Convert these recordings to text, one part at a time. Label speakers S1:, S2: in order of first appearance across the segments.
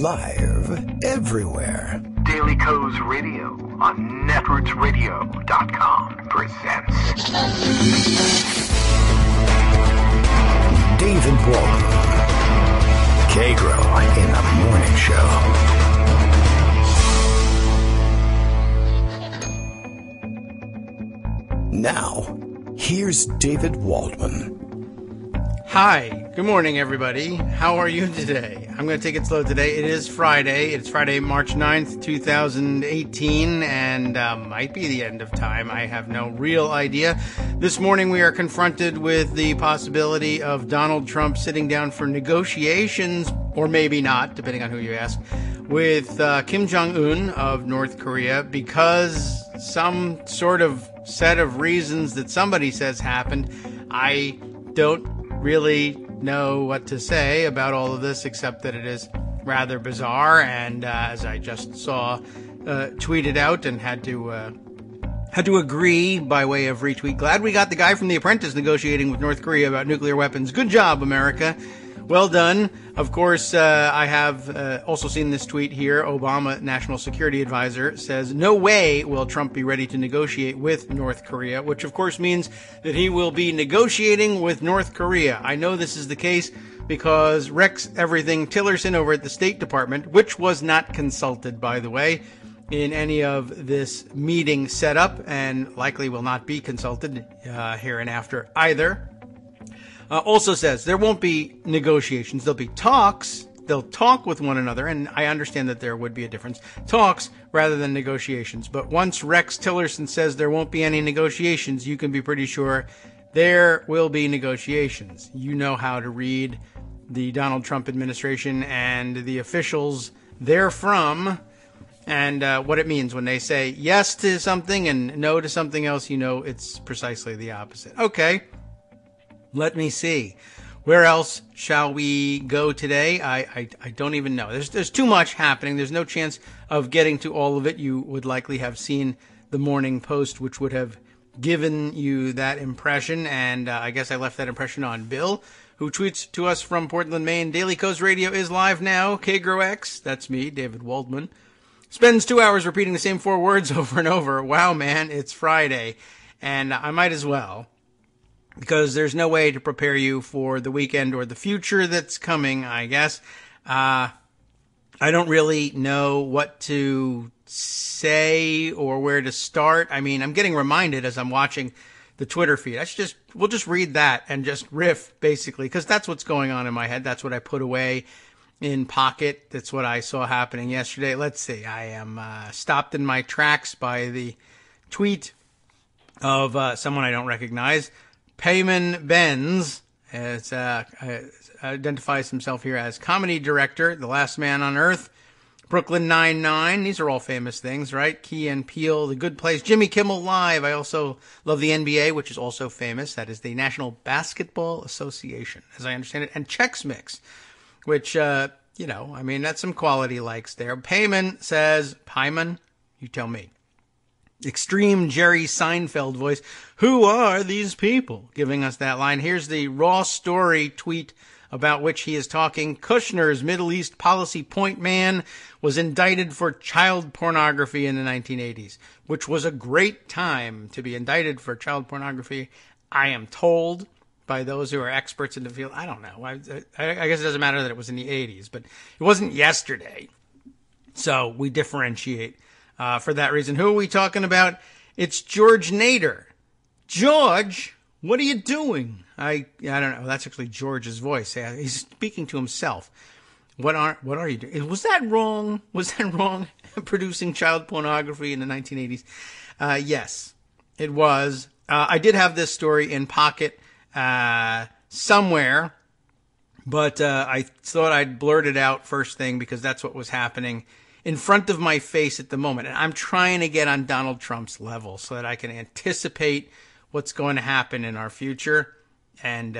S1: Live everywhere.
S2: Daily Kos Radio on netrootsradio.com presents
S1: David Waldman. Kagro in the Morning Show. Now, here's David Waldman.
S3: Hi, good morning, everybody. How are you today? I'm going to take it slow today. It is Friday. It's Friday, March 9th, 2018, and might be the end of time. I have no real idea. This morning, we are confronted with the possibility of Donald Trump sitting down for negotiations, or maybe not, depending on who you ask, with Kim Jong-un of North Korea, because some sort of set of reasons that somebody says happened. I don't really know what to say about all of this, except that it is rather bizarre, and as I just saw tweeted out and had to agree by way of retweet. Glad we got the guy from The Apprentice negotiating with North Korea about nuclear weapons. Good job, America. Well done. Of course, I have also seen this tweet here. Obama, National Security Advisor, says, no way will Trump be ready to negotiate with North Korea, which of course means that he will be negotiating with North Korea. I know this is the case because Rex Everything Tillerson over at the State Department, which was not consulted, by the way, in any of this meeting setup, and likely will not be consulted hereinafter either, also says there won't be negotiations. There'll be talks. They'll talk with one another, and I understand that there would be a difference. Talks rather than negotiations. But once Rex Tillerson says there won't be any negotiations, you can be pretty sure there will be negotiations. You know how to read the Donald Trump administration and the officials therefrom, and what it means when they say yes to something and no to something else. You know it's precisely the opposite. Okay. Let me see. Where else shall we go today? I don't even know. There's too much happening. There's no chance of getting to all of it. You would likely have seen the Morning Post, which would have given you that impression. And I guess I left that impression on Bill, who tweets to us from Portland, Maine. Daily Kos Radio is live now. Kagro X, that's me, David Waldman, spends 2 hours repeating the same 4 words over and over. Wow, man, it's Friday. And I might as well, because there's no way to prepare you for the weekend or the future that's coming, I guess. I don't really know what to say or where to start. I mean, I'm getting reminded as I'm watching the Twitter feed. We'll just read that and just riff, basically, because that's what's going on in my head. That's what I put away in Pocket. That's what I saw happening yesterday. Let's see. I am stopped in my tracks by the tweet of someone I don't recognize. Payman Benz identifies himself here as comedy director, The Last Man on Earth, Brooklyn Nine-Nine. These are all famous things, right? Key and Peele, The Good Place, Jimmy Kimmel Live. I also love the NBA, which is also famous. That is the National Basketball Association, as I understand it. And Chex Mix, which, that's some quality likes there. Payman says, Payman, you tell me. Extreme Jerry Seinfeld voice. Who are these people? Giving us that line. Here's the raw story tweet about which he is talking. Kushner's Middle East policy point man was indicted for child pornography in the 1980s, which was a great time to be indicted for child pornography, I am told, by those who are experts in the field. I don't know. I guess it doesn't matter that it was in the 80s, but it wasn't yesterday. So we differentiate for that reason. Who are we talking about? It's George Nader. George, what are you doing? I don't know. That's actually George's voice. He's speaking to himself. What are you doing? Was that wrong? Was that wrong? Producing child pornography in the 1980s? Yes, it was. I did have this story in Pocket somewhere, but I thought I'd blurt it out first thing because that's what was happening in front of my face at the moment. And I'm trying to get on Donald Trump's level so that I can anticipate what's going to happen in our future. And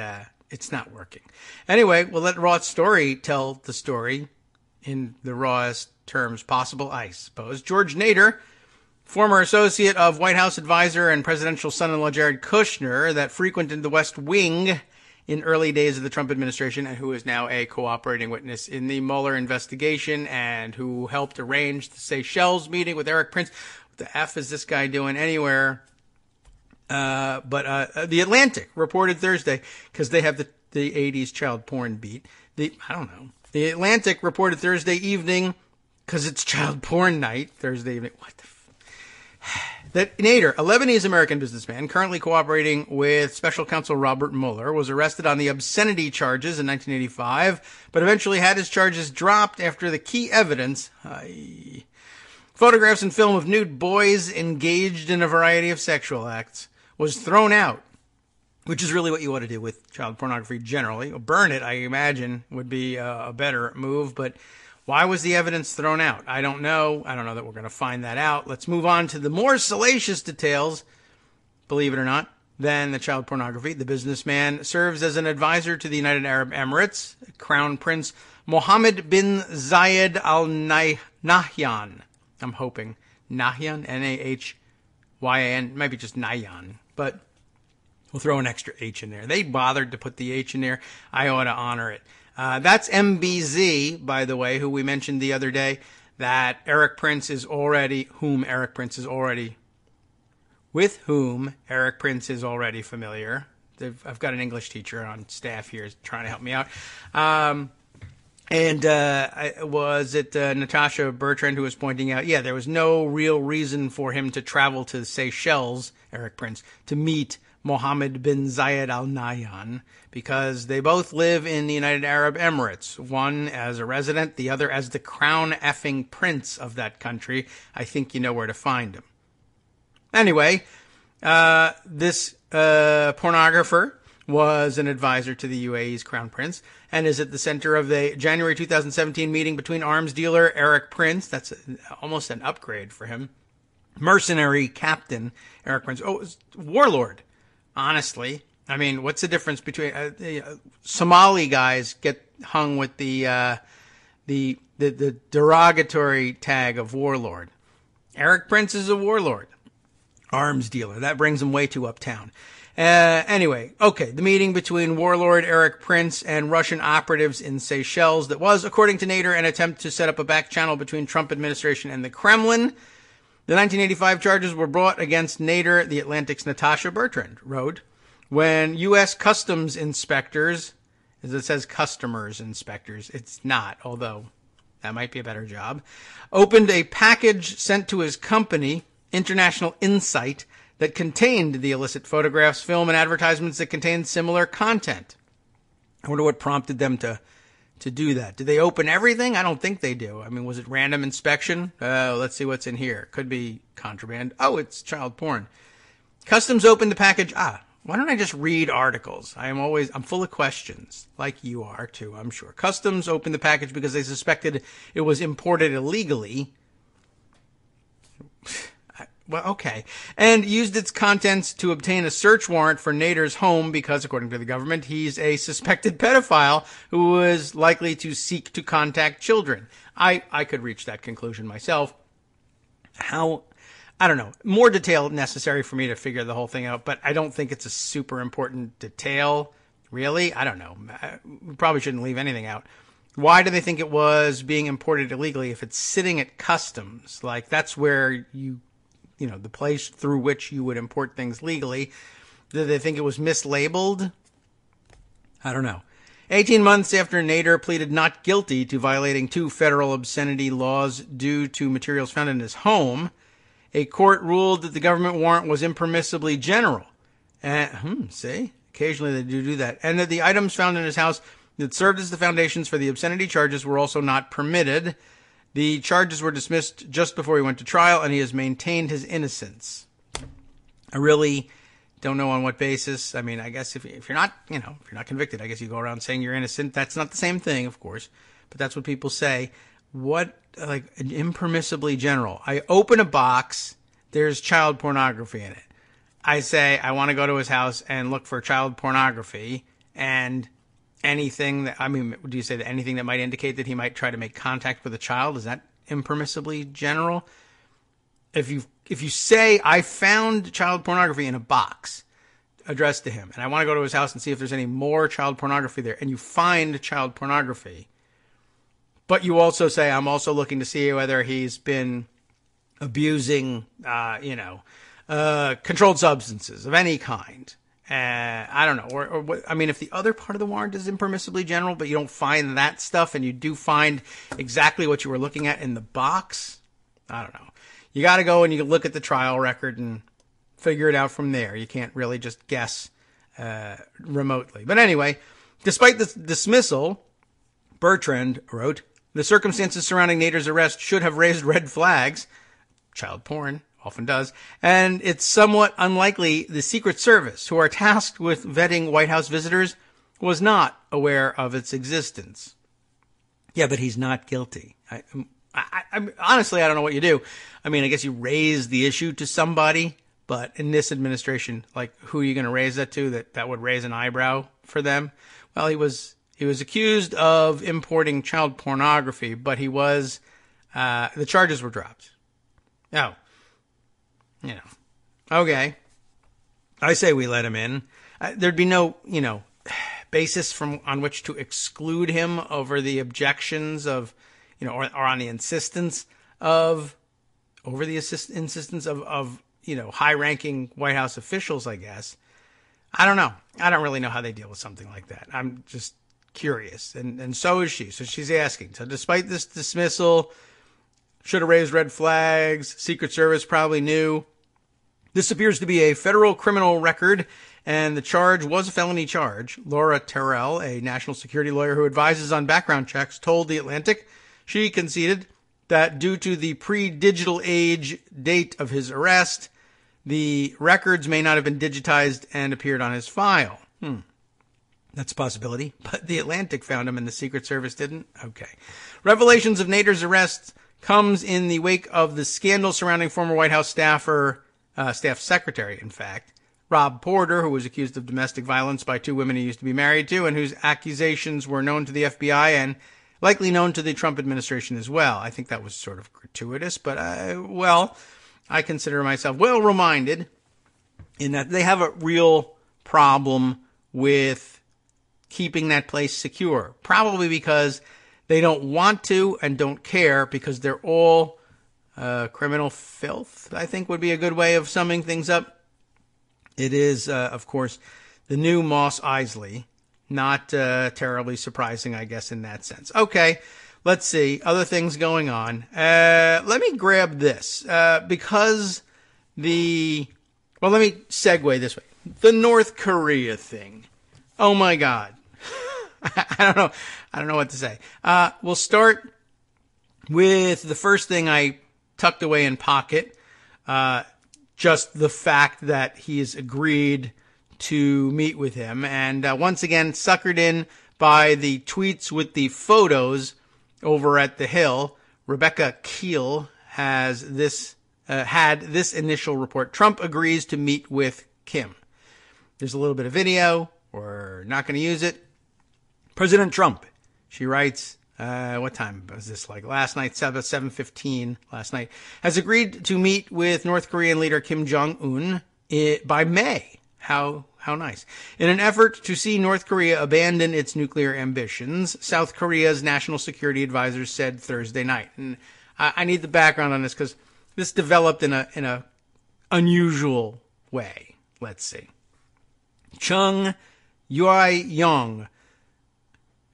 S3: it's not working. Anyway, we'll let Raw Story tell the story in the rawest terms possible, I suppose. George Nader, former associate of White House advisor and presidential son-in-law Jared Kushner that frequented the West Wing in early days of the Trump administration and who is now a cooperating witness in the Mueller investigation and who helped arrange the Seychelles meeting with Eric Prince. What the F is this guy doing anywhere? But the Atlantic reported Thursday, because they have the 80s child porn beat. I don't know. The Atlantic reported Thursday evening, because it's child porn night, Thursday evening. What the that Nader, a Lebanese-American businessman currently cooperating with Special Counsel Robert Mueller, was arrested on the obscenity charges in 1985, but eventually had his charges dropped after the key evidence, photographs and film of nude boys engaged in a variety of sexual acts, was thrown out, which is really what you want to do with child pornography generally. Burn it, I imagine, would be a better move, but why was the evidence thrown out? I don't know. I don't know that we're going to find that out. Let's move on to the more salacious details, believe it or not, than the child pornography. The businessman serves as an advisor to the United Arab Emirates, Crown Prince Mohammed bin Zayed Al Nahyan. I'm hoping. Nahyan, Nahyan, it might be just Nahyan, but we'll throw an extra H in there. They bothered to put the H in there. I ought to honor it. That's MBZ, by the way, who we mentioned the other day, with whom Eric Prince is already familiar. I've got an English teacher on staff here trying to help me out. Was it Natasha Bertrand who was pointing out, there was no real reason for him to travel to Seychelles, Eric Prince, to meet Mohammed bin Zayed Al Nahyan, because they both live in the United Arab Emirates, one as a resident, the other as the crown effing prince of that country. I think you know where to find him. Anyway, this pornographer was an advisor to the UAE's crown prince and is at the center of the January 2017 meeting between arms dealer Eric Prince, that's almost an upgrade for him, mercenary captain Eric Prince, warlord. Honestly, I mean, what's the difference between Somali guys get hung with the derogatory tag of warlord? Eric Prince is a warlord, arms dealer. That brings him way too uptown. Anyway, okay, the meeting between warlord Eric Prince and Russian operatives in Seychelles that was, according to Nader, an attempt to set up a back channel between Trump administration and the Kremlin. The 1985 charges were brought against Nader, the Atlantic's Natasha Bertrand wrote, when U.S. Customs inspectors, as it says customers inspectors, it's not, although that might be a better job, opened a package sent to his company, International Insight, that contained the illicit photographs, film, and advertisements that contained similar content. I wonder what prompted them to do that. Did they open everything? I don't think they do. I mean, was it random inspection? Let's see what's in here. Could be contraband. Oh, it's child porn. Customs opened the package. Why don't I just read articles? I'm full of questions, like you are too, I'm sure. Customs opened the package because they suspected it was imported illegally. Well, okay. And used its contents to obtain a search warrant for Nader's home because, according to the government, he's a suspected pedophile who is likely to seek to contact children. I could reach that conclusion myself. I don't know. More detail necessary for me to figure the whole thing out, but I don't think it's a super important detail, really. I don't know. We probably shouldn't leave anything out. Why do they think it was being imported illegally if it's sitting at customs? Like, that's where the place through which you would import things legally. Did they think it was mislabeled? I don't know. 18 months after Nader pleaded not guilty to violating 2 federal obscenity laws due to materials found in his home, a court ruled that the government warrant was impermissibly general. See? Occasionally they do that. And that the items found in his house that served as the foundations for the obscenity charges were also not permitted. The charges were dismissed just before he went to trial, and he has maintained his innocence. I really don't know on what basis. I mean, I guess if you're not convicted, I guess you go around saying you're innocent. That's not the same thing, of course, but that's what people say. What, like, impermissibly general? I open a box, there's child pornography in it. I say I want to go to his house and look for child pornography, and anything that, do you say that anything that might indicate that he might try to make contact with a child? Is that impermissibly general? If you say I found child pornography in a box, addressed to him, and I want to go to his house and see if there's any more child pornography there, and you find child pornography, but you also say, I'm also looking to see whether he's been abusing, controlled substances of any kind. I don't know. Or what, I mean, if the other part of the warrant is impermissibly general, but you don't find that stuff and you do find exactly what you were looking at in the box, I don't know. You got to go and you look at the trial record and figure it out from there. You can't really just guess remotely. But anyway, despite the dismissal, Bertrand wrote, the circumstances surrounding Nader's arrest should have raised red flags. Child porn often does. And it's somewhat unlikely the Secret Service, who are tasked with vetting White House visitors, was not aware of its existence. Yeah, but he's not guilty. I honestly, I don't know what you do. I mean, I guess you raise the issue to somebody, but in this administration, like, who are you going to raise that to that would raise an eyebrow for them? Well, he was accused of importing child pornography, but the charges were dropped. Oh, okay. I say we let him in. There'd be no, basis on which to exclude him over the objections of, or on the insistence of, high-ranking White House officials, I guess. I don't know. I don't really know how they deal with something like that. I'm just curious. And so is she. So she's asking. So despite this dismissal, should have raised red flags. Secret Service probably knew. This appears to be a federal criminal record, and the charge was a felony charge. Laura Terrell, a national security lawyer who advises on background checks, told The Atlantic she conceded that due to the pre-digital age date of his arrest, the records may not have been digitized and appeared on his file. That's a possibility, but The Atlantic found him and the Secret Service didn't? Okay. Revelations of Nader's arrest comes in the wake of the scandal surrounding former White House staff secretary, in fact, Rob Porter, who was accused of domestic violence by two women he used to be married to and whose accusations were known to the FBI and likely known to the Trump administration as well. I think that was sort of gratuitous, but, I consider myself well-reminded in that they have a real problem with keeping that place secure. Probably because they don't want to and don't care, because they're all criminal filth, I think would be a good way of summing things up. It is, of course, the new Moss Isley. Not terribly surprising, I guess, in that sense. Okay, let's see. Other things going on. Let me grab this. Because let me segue this way. The North Korea thing. Oh my God. I don't know what to say. We'll start with the first thing I tucked away in pocket. Just the fact that he has agreed to meet with him. And once again, suckered in by the tweets with the photos over at the Hill, Rebecca Keel had this initial report. Trump agrees to meet with Kim. There's a little bit of video. We're not going to use it. President Trump, she writes, what time was this, like last night, 7:15 last night, has agreed to meet with North Korean leader Kim Jong-un by May. How nice. In an effort to see North Korea abandon its nuclear ambitions, South Korea's national security advisors said Thursday night. And I need the background on this because this developed in a unusual way. Let's see. Chung Yui-yong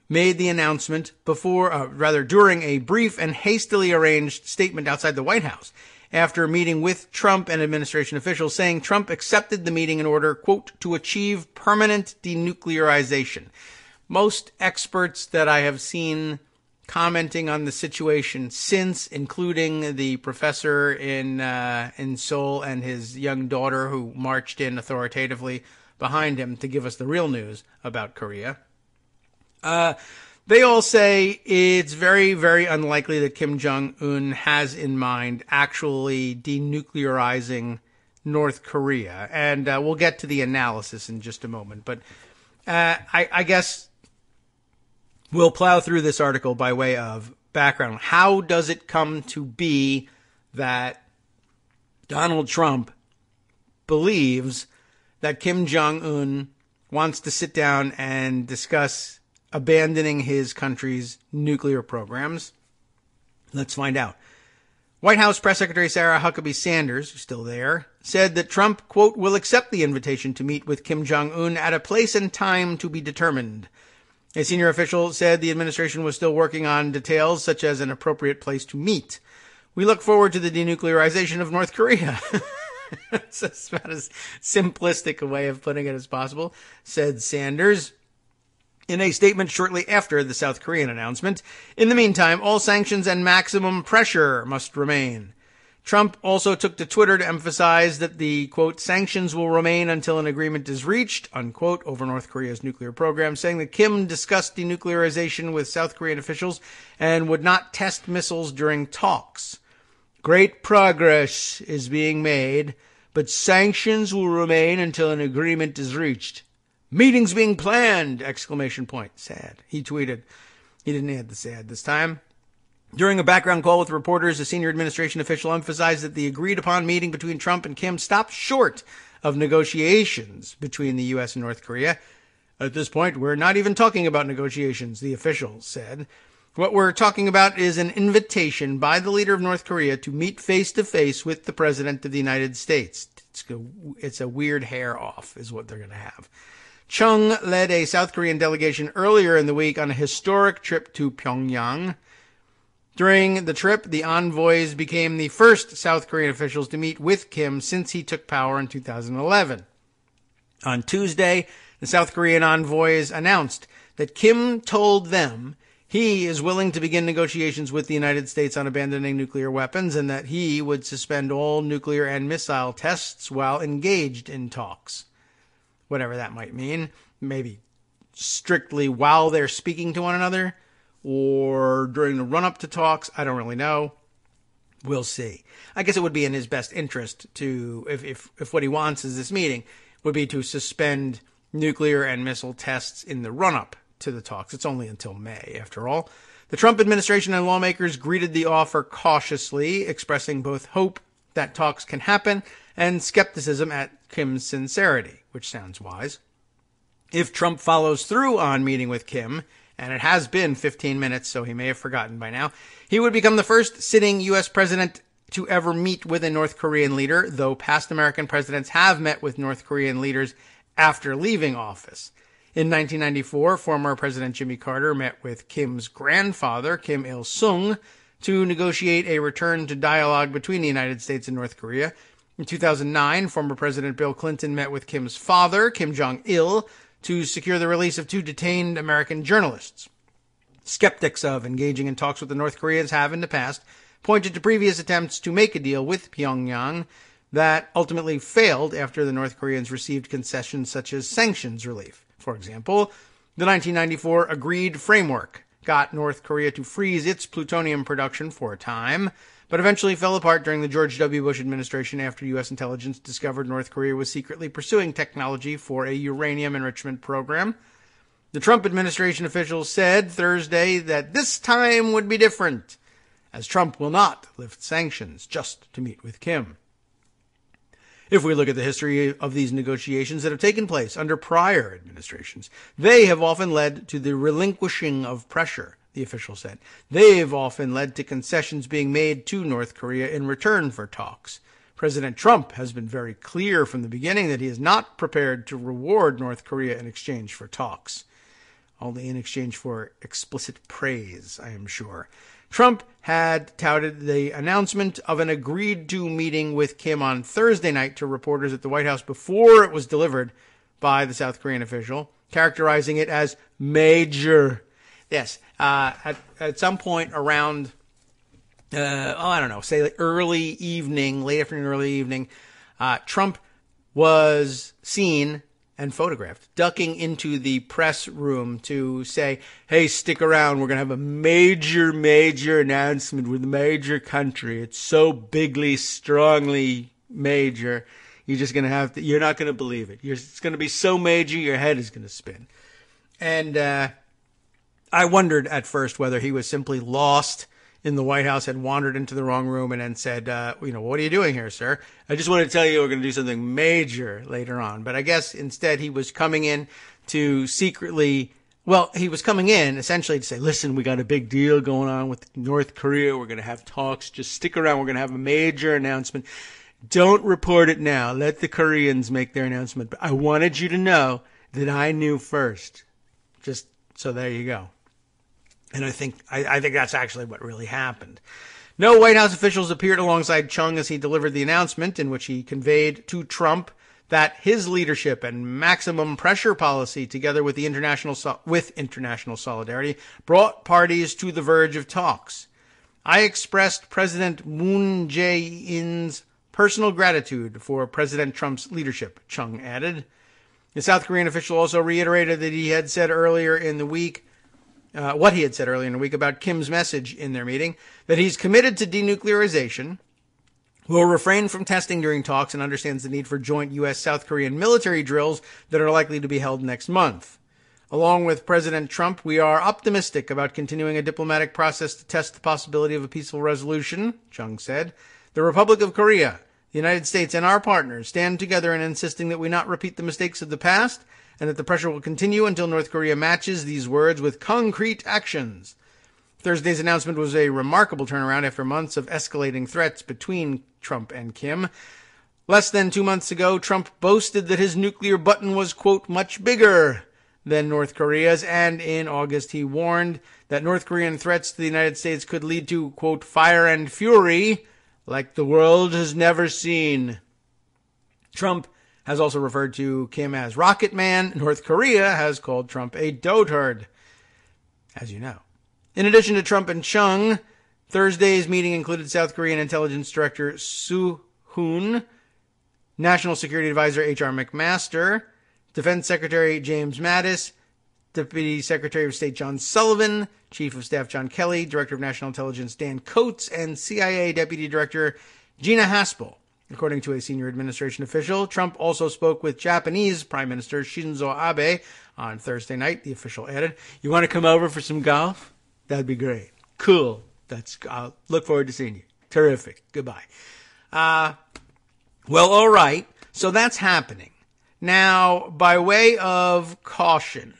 S3: made the announcement during a brief and hastily arranged statement outside the White House after a meeting with Trump and administration officials, saying Trump accepted the meeting in order, quote, to achieve permanent denuclearization. Most experts that I have seen commenting on the situation since, including the professor in Seoul and his young daughter who marched in authoritatively behind him to give us the real news about Korea, they all say it's very, very unlikely that Kim Jong-un has in mind actually denuclearizing North Korea. And we'll get to the analysis in just a moment. But I guess we'll plow through this article by way of background. How does it come to be that Donald Trump believes that Kim Jong-un wants to sit down and discuss abandoning his country's nuclear programs? Let's find out. White House Press Secretary Sarah Huckabee Sanders, who's still there, said that Trump, quote, will accept the invitation to meet with Kim Jong-un at a place and time to be determined. A senior official said the administration was still working on details such as an appropriate place to meet. We look forward to the denuclearization of North Korea. It's about as simplistic a way of putting it as possible, said Sanders. In a statement shortly after the South Korean announcement, in the meantime, all sanctions and maximum pressure must remain. Trump also took to Twitter to emphasize that the, quote, sanctions will remain until an agreement is reached, unquote, over North Korea's nuclear program, saying that Kim discussed denuclearization with South Korean officials and would not test missiles during talks. Great progress is being made, but sanctions will remain until an agreement is reached. Meetings being planned! Exclamation point. Sad. He tweeted. He didn't add the sad this time. During a background call with reporters, a senior administration official emphasized that the agreed-upon meeting between Trump and Kim stopped short of negotiations between the U.S. and North Korea. At this point, we're not even talking about negotiations, the official said. What we're talking about is an invitation by the leader of North Korea to meet face-to-face with the President of the United States. It's a weird hair-off, is what they're going to have. Chung led a South Korean delegation earlier in the week on a historic trip to Pyongyang. During the trip, the envoys became the first South Korean officials to meet with Kim since he took power in 2011. On Tuesday, the South Korean envoys announced that Kim told them he is willing to begin negotiations with the United States on abandoning nuclear weapons and that he would suspend all nuclear and missile tests while engaged in talks. Whatever that might mean. Maybe strictly while they're speaking to one another or during the run-up to talks. I don't really know. We'll see. I guess it would be in his best interest to, if what he wants is this meeting, would be to suspend nuclear and missile tests in the run-up to the talks. It's only until May, after all. The Trump administration and lawmakers greeted the offer cautiously, expressing both hope that talks can happen and skepticism at Kim's sincerity, which sounds wise. If Trump follows through on meeting with Kim, and it has been 15 minutes, so he may have forgotten by now, he would become the first sitting U.S. president to ever meet with a North Korean leader, though past American presidents have met with North Korean leaders after leaving office. In 1994, former President Jimmy Carter met with Kim's grandfather, Kim Il-sung, to negotiate a return to dialogue between the United States and North Korea. In 2009, former President Bill Clinton met with Kim's father, Kim Jong-il, to secure the release of 2 detained American journalists. Skeptics of engaging in talks with the North Koreans have, in the past, pointed to previous attempts to make a deal with Pyongyang that ultimately failed after the North Koreans received concessions such as sanctions relief. For example, the 1994 agreed framework got North Korea to freeze its plutonium production for a time, but eventually fell apart during the George W. Bush administration after U.S. intelligence discovered North Korea was secretly pursuing technology for a uranium enrichment program. The Trump administration officials said Thursday that this time would be different, as Trump will not lift sanctions just to meet with Kim. If we look at the history of these negotiations that have taken place under prior administrations, they have often led to the relinquishing of pressure, the official said. They've often led to concessions being made to North Korea in return for talks. President Trump has been very clear from the beginning that he is not prepared to reward North Korea in exchange for talks. Only in exchange for explicit praise, I am sure. Trump had touted the announcement of an agreed-to meeting with Kim on Thursday night to reporters at the White House before it was delivered by the South Korean official, characterizing it as major. Yes, at some point around, I don't know, say like early evening, late afternoon, early evening, Trump was seen and photographed ducking into the press room to say, hey, stick around. We're going to have a major announcement with a major country. It's so bigly, strongly major. You're just going to have to, you're not going to believe it. It's going to be so major, your head is going to spin. And I wondered at first whether he was simply lost in the White House had wandered into the wrong room and then said, what are you doing here, sir? I just want to tell you we're going to do something major later on. But I guess instead he was coming in to secretly, he was coming in essentially to say, listen, we got a big deal going on with North Korea. We're going to have talks. Just stick around. We're going to have a major announcement. Don't report it now. Let the Koreans make their announcement. But I wanted you to know that I knew first. Just so there you go. And I think that's actually what really happened. No White House officials appeared alongside Chung as he delivered the announcement in which he conveyed to Trump that his leadership and maximum pressure policy, together with international solidarity, brought parties to the verge of talks. I expressed President Moon Jae-in's personal gratitude for President Trump's leadership, Chung added. The South Korean official also reiterated that he had said earlier in the week, what he had said earlier in the week about Kim's message in their meeting, that he's committed to denuclearization, will refrain from testing during talks, and understands the need for joint U.S.-South Korean military drills that are likely to be held next month. Along with President Trump, we are optimistic about continuing a diplomatic process to test the possibility of a peaceful resolution, Chung said. The Republic of Korea, the United States, and our partners stand together in insisting that we not repeat the mistakes of the past, and that the pressure will continue until North Korea matches these words with concrete actions. Thursday's announcement was a remarkable turnaround after months of escalating threats between Trump and Kim. Less than 2 months ago, Trump boasted that his nuclear button was, quote, much bigger than North Korea's, and in August he warned that North Korean threats to the United States could lead to, quote, fire and fury like the world has never seen. Trump has also referred to Kim as Rocket Man. North Korea has called Trump a dotard, as you know. In addition to Trump and Chung, Thursday's meeting included South Korean Intelligence Director Soo Hoon, National Security Advisor H.R. McMaster, Defense Secretary James Mattis, Deputy Secretary of State John Sullivan, Chief of Staff John Kelly, Director of National Intelligence Dan Coates, and CIA Deputy Director Gina Haspel. According to a senior administration official, Trump also spoke with Japanese Prime Minister Shinzo Abe on Thursday night. The official added, "You want to come over for some golf? That'd be great. Cool. I'll look forward to seeing you. Terrific. Goodbye." All right. So that's happening. Now, by way of caution,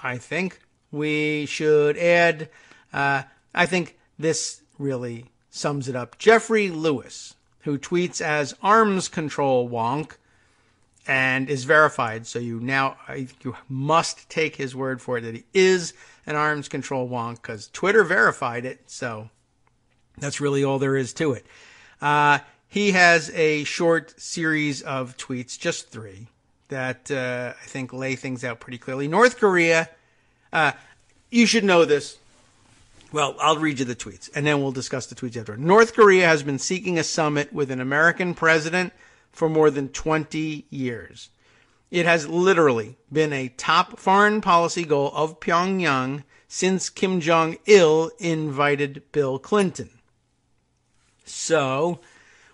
S3: I think we should add, I think this really sums it up. Jeffrey Lewis, who tweets as arms control wonk and is verified, so you must take his word for it that he is an arms control wonk, because Twitter verified it, so that's really all there is to it. He has a short series of tweets, just 3, that I think lay things out pretty clearly. North Korea, you should know this. Well, I'll read you the tweets, and then we'll discuss the tweets after. North Korea has been seeking a summit with an American president for more than 20 years. It has literally been a top foreign policy goal of Pyongyang since Kim Jong-il invited Bill Clinton. So,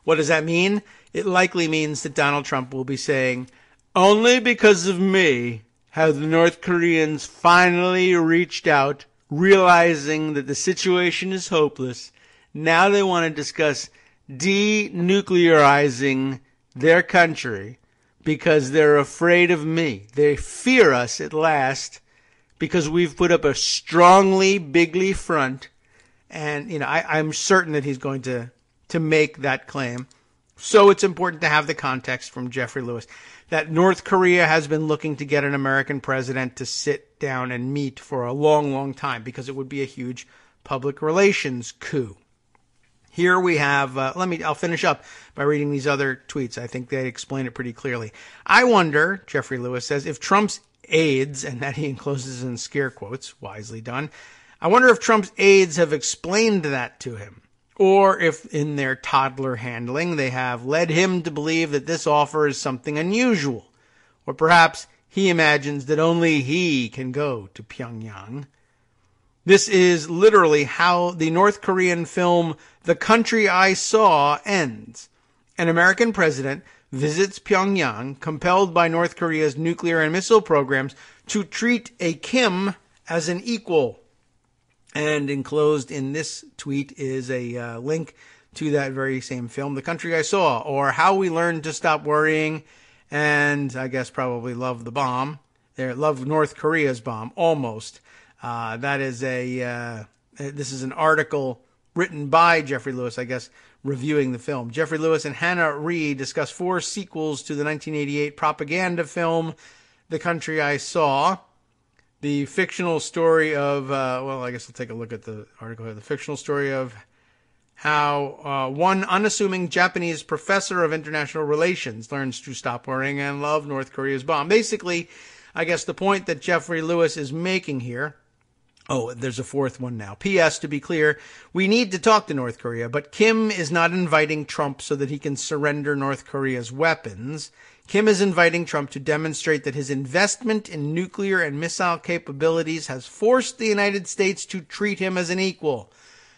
S3: what does that mean? It likely means that Donald Trump will be saying, only because of me have the North Koreans finally reached out, realizing that the situation is hopeless. Now they want to discuss denuclearizing their country because they're afraid of me. They fear us at last because we've put up a strongly, bigly front. And, I'm certain that he's going to make that claim. So it's important to have the context from Jeffrey Lewis that North Korea has been looking to get an American president to sit down and meet for a long, long time because it would be a huge public relations coup. Here we have, I'll finish up by reading these other tweets. I think they explain it pretty clearly. I wonder, Jeffrey Lewis says, if Trump's aides, and that he encloses in scare quotes, wisely done, I wonder if Trump's aides have explained that to him, or if in their toddler handling they have led him to believe that this offer is something unusual, or perhaps he imagines that only he can go to Pyongyang. This is literally how the North Korean film The Country I Saw ends. An American president visits Pyongyang, compelled by North Korea's nuclear and missile programs to treat a Kim as an equal. And enclosed in this tweet is a link to that very same film, The Country I Saw, or How We Learned to Stop Worrying, and I guess probably Love the Bomb. Love North Korea's Bomb, almost. That is this is an article written by Jeffrey Lewis, I guess, reviewing the film. Jeffrey Lewis and Hannah Rhee discuss 4 sequels to the 1988 propaganda film, The Country I Saw. The fictional story of, I guess we'll take a look at the article here. The fictional story of how one unassuming Japanese professor of international relations learns to stop worrying and love North Korea's bomb. Basically, I guess the point that Jeffrey Lewis is making here. Oh, there's a 4th one now. P.S. To be clear, we need to talk to North Korea, but Kim is not inviting Trump so that he can surrender North Korea's weapons. Kim is inviting Trump to demonstrate that his investment in nuclear and missile capabilities has forced the United States to treat him as an equal.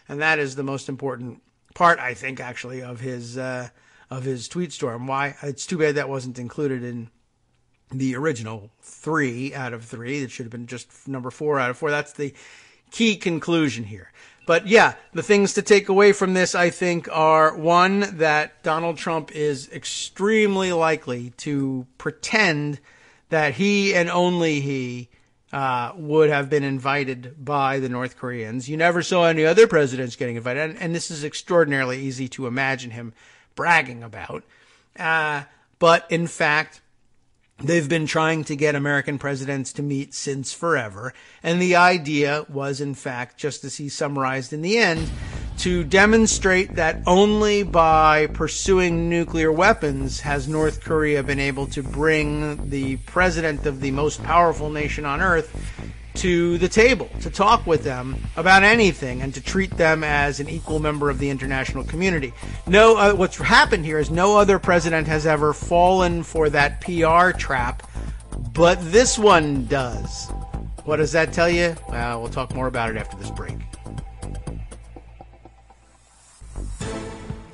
S3: And that is the most important part, I think, actually, of his tweet storm. Why? It's too bad that wasn't included in the original 3 out of 3. It should have been just number 4 out of 4. That's the key conclusion here. But yeah, the things to take away from this, I think, are 1, that Donald Trump is extremely likely to pretend that he and only he would have been invited by the North Koreans. You never saw any other presidents getting invited, and this is extraordinarily easy to imagine him bragging about. But in fact, they've been trying to get American presidents to meet since forever. And the idea was, in fact, just as he summarized in the end, to demonstrate that only by pursuing nuclear weapons has North Korea been able to bring the president of the most powerful nation on earth to the table, to talk with them about anything and to treat them as an equal member of the international community. What's happened here is no other president has ever fallen for that PR trap, but this one does. What does that tell you? Well, we'll talk more about it after this break.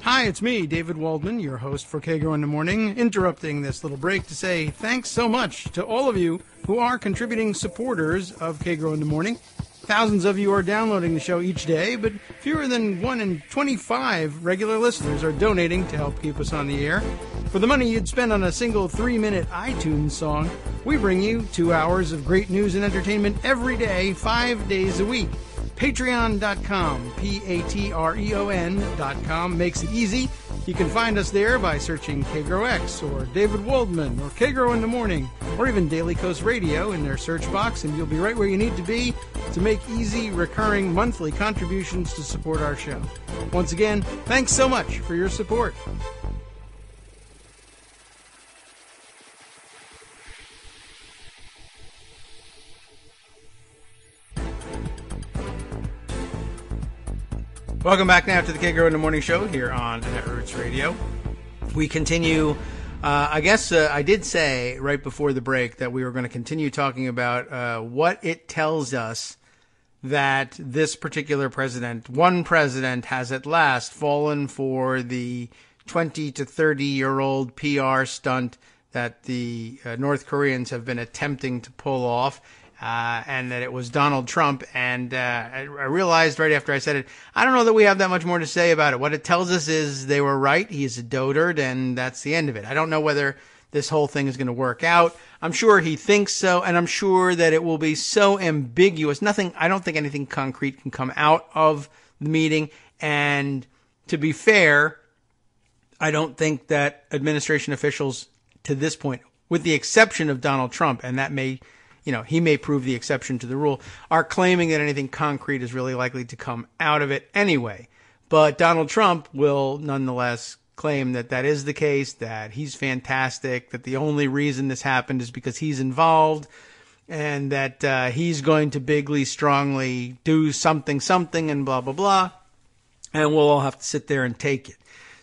S3: Hi, it's me, David Waldman, your host for Kagro in the Morning, interrupting this little break to say thanks so much to all of you who are contributing supporters of Kagro in the Morning. Thousands of you are downloading the show each day, but fewer than 1 in 25 regular listeners are donating to help keep us on the air. For the money you'd spend on a single 3-minute iTunes song, we bring you 2 hours of great news and entertainment every day, 5 days a week. Patreon.com, Patreon.com makes it easy. You can find us there by searching KagroX or David Waldman or Kagro in the Morning or even Daily Coast Radio in their search box, and you'll be right where you need to be to make easy, recurring monthly contributions to support our show. Once again, thanks so much for your support. Welcome back now to the Kagro in the Morning Show here on Netroots Radio. We continue, I did say right before the break that we were going to continue talking about what it tells us that this particular one president has at last fallen for the 20 to 30-year-old PR stunt that the North Koreans have been attempting to pull off. And that it was Donald Trump. And I realized right after I said it, I don't know that we have that much more to say about it. What it tells us is they were right. He's a dotard, and that's the end of it. I don't know whether this whole thing is going to work out. I'm sure he thinks so, and I'm sure that it will be so ambiguous. I don't think anything concrete can come out of the meeting. And to be fair, I don't think that administration officials to this point, with the exception of Donald Trump, and that may... he may prove the exception to the rule, are claiming that anything concrete is really likely to come out of it anyway. But Donald Trump will nonetheless claim that that is the case, that he's fantastic, that the only reason this happened is because he's involved, and that he's going to bigly, strongly do something, and blah, blah, blah. And we'll all have to sit there and take it.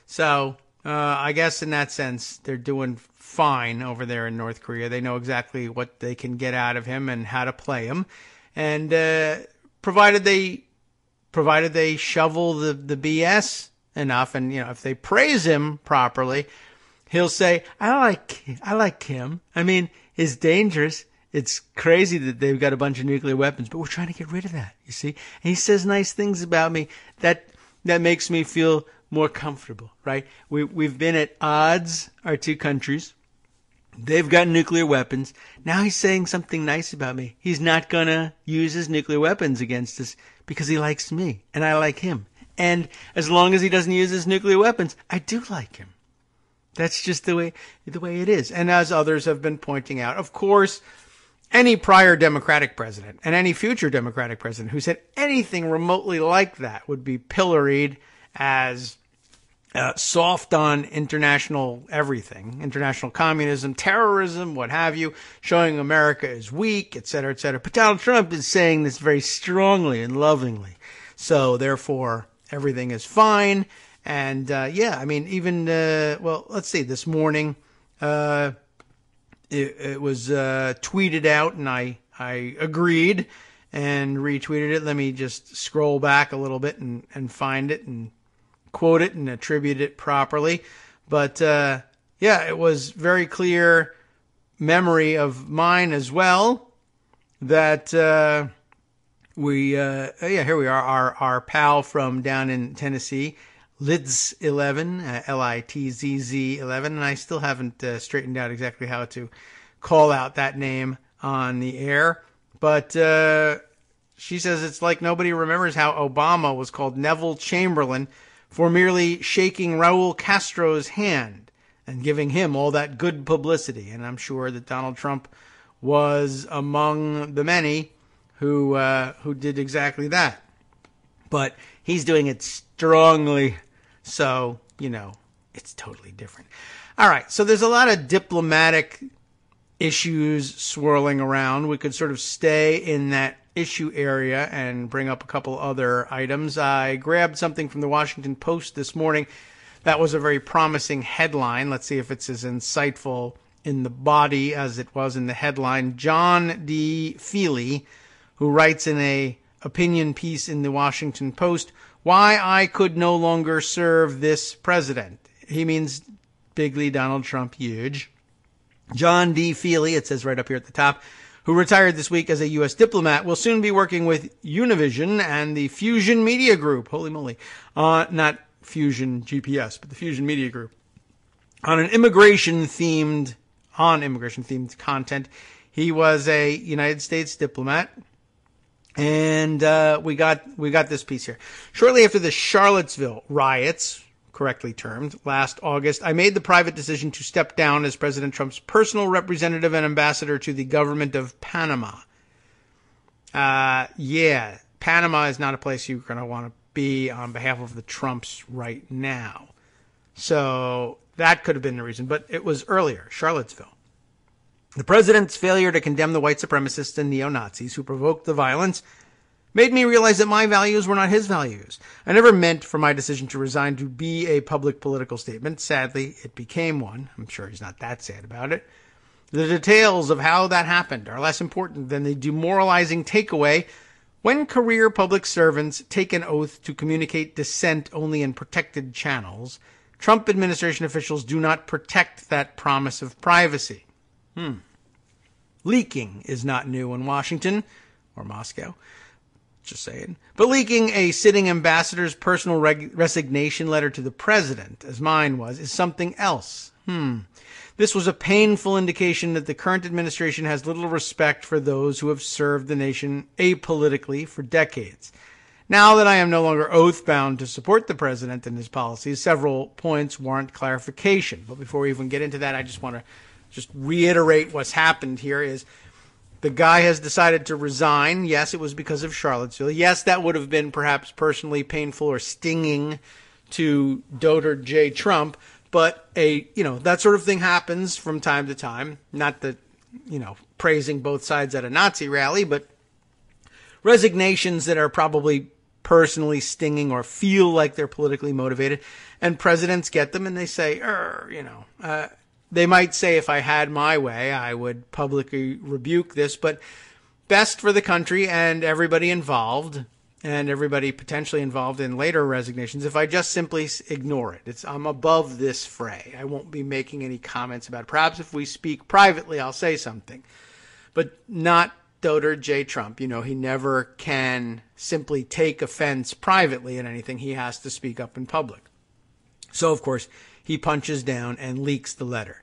S3: So I guess in that sense, they're doing fine over there in North Korea. They know exactly what they can get out of him and how to play him. And provided they shovel the BS enough, and if they praise him properly, he'll say, I like him. I mean, it's dangerous. it's crazy that they've got a bunch of nuclear weapons, but we're trying to get rid of that, you see? And he says nice things about me that makes me feel more comfortable, right? We've been at odds, our two countries. They've got nuclear weapons. Now he's saying something nice about me. He's not going to use his nuclear weapons against us because he likes me and I like him. And as long as he doesn't use his nuclear weapons, I do like him. That's just the way it is. And as others have been pointing out, of course, any prior Democratic president and any future Democratic president who said anything remotely like that would be pilloried as soft on international everything, international communism, terrorism, what have you, showing America is weak, et cetera, et cetera. But Donald Trump is saying this very strongly and lovingly. So therefore, everything is fine. And yeah, I mean, even, well, let's see, this morning it was tweeted out and I agreed and retweeted it. Let me just scroll back a little bit and find it and quote it and attribute it properly. But yeah, it was very clear memory of mine as well that yeah, here we are, our pal from down in Tennessee, Litz11, Litzz11, and I still haven't straightened out exactly how to call out that name on the air. But she says it's like nobody remembers how Obama was called Neville Chamberlain for merely shaking Raul Castro's hand and giving him all that good publicity. And I'm sure that Donald Trump was among the many who did exactly that. But he's doing it strongly, so, you know, it's totally different. All right, so there's a lot of diplomatic issues swirling around. We could sort of stay in that issue area and bring up a couple other items. I grabbed something from the Washington Post this morning that was a very promising headline. Let's see if it's as insightful in the body as it was in the headline. John D. Feely, who writes in a opinion piece in the Washington Post, why I could no longer serve this president. He means bigly Donald Trump, huge. John D. Feely, it says right up here at the top, who retired this week as a U.S. diplomat, will soon be working with Univision and the Fusion Media Group, holy moly, not Fusion GPS, but the Fusion Media Group, on immigration-themed content. He was a United States diplomat, and we got this piece here. Shortly after the Charlottesville riots, correctly termed, last August, I made the private decision to step down as President Trump's personal representative and ambassador to the government of Panama. Yeah, Panama is not a place you're going to want to be on behalf of the Trumps right now. So that could have been the reason, but it was earlier, Charlottesville. The president's failure to condemn the white supremacists and neo-Nazis who provoked the violence made me realize that my values were not his values. I never meant for my decision to resign to be a public political statement. Sadly, it became one. I'm sure he's not that sad about it. The details of how that happened are less important than the demoralizing takeaway when career public servants take an oath to communicate dissent only in protected channels. Trump administration officials do not protect that promise of privacy. Leaking is not new in Washington or Moscow. Just saying. But leaking a sitting ambassador's personal resignation letter to the president, as mine was, is something else. This was a painful indication that the current administration has little respect for those who have served the nation apolitically for decades. Now that I am no longer oath-bound to support the president and his policies, several points warrant clarification. But before we even get into that, I just want to reiterate what's happened here is the guy has decided to resign. Yes, it was because of Charlottesville. Yes, that would have been perhaps personally painful or stinging to Dotard J. Trump, but that sort of thing happens from time to time. Not that, praising both sides at a Nazi rally, but resignations that are probably personally stinging or feel like they're politically motivated. And presidents get them and they say, they might say, if I had my way, I would publicly rebuke this, but best for the country and everybody involved, and everybody potentially involved in later resignations, if I just simply ignore it. I'm above this fray. I won't be making any comments about it. Perhaps if we speak privately, I'll say something. but not Doter J. Trump. You know, he never can simply take offense privately at anything. He has to speak up in public. So, of course, he punches down and leaks the letter.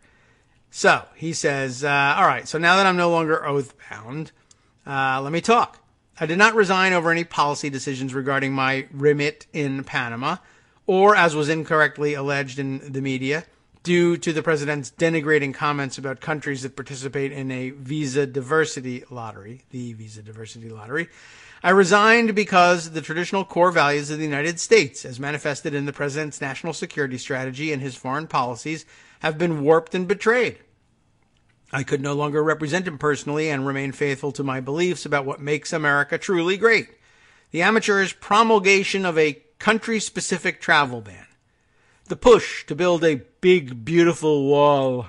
S3: So he says, all right, so now that I'm no longer oath-bound, let me talk. I did not resign over any policy decisions regarding my remit in Panama, or, as was incorrectly alleged in the media, due to the president's denigrating comments about countries that participate in a visa diversity lottery, the visa diversity lottery. I resigned because the traditional core values of the United States, as manifested in the president's national security strategy and his foreign policies, have been warped and betrayed. I could no longer represent him personally and remain faithful to my beliefs about what makes America truly great. The amateurish promulgation of a country-specific travel ban. The push to build a big, beautiful wall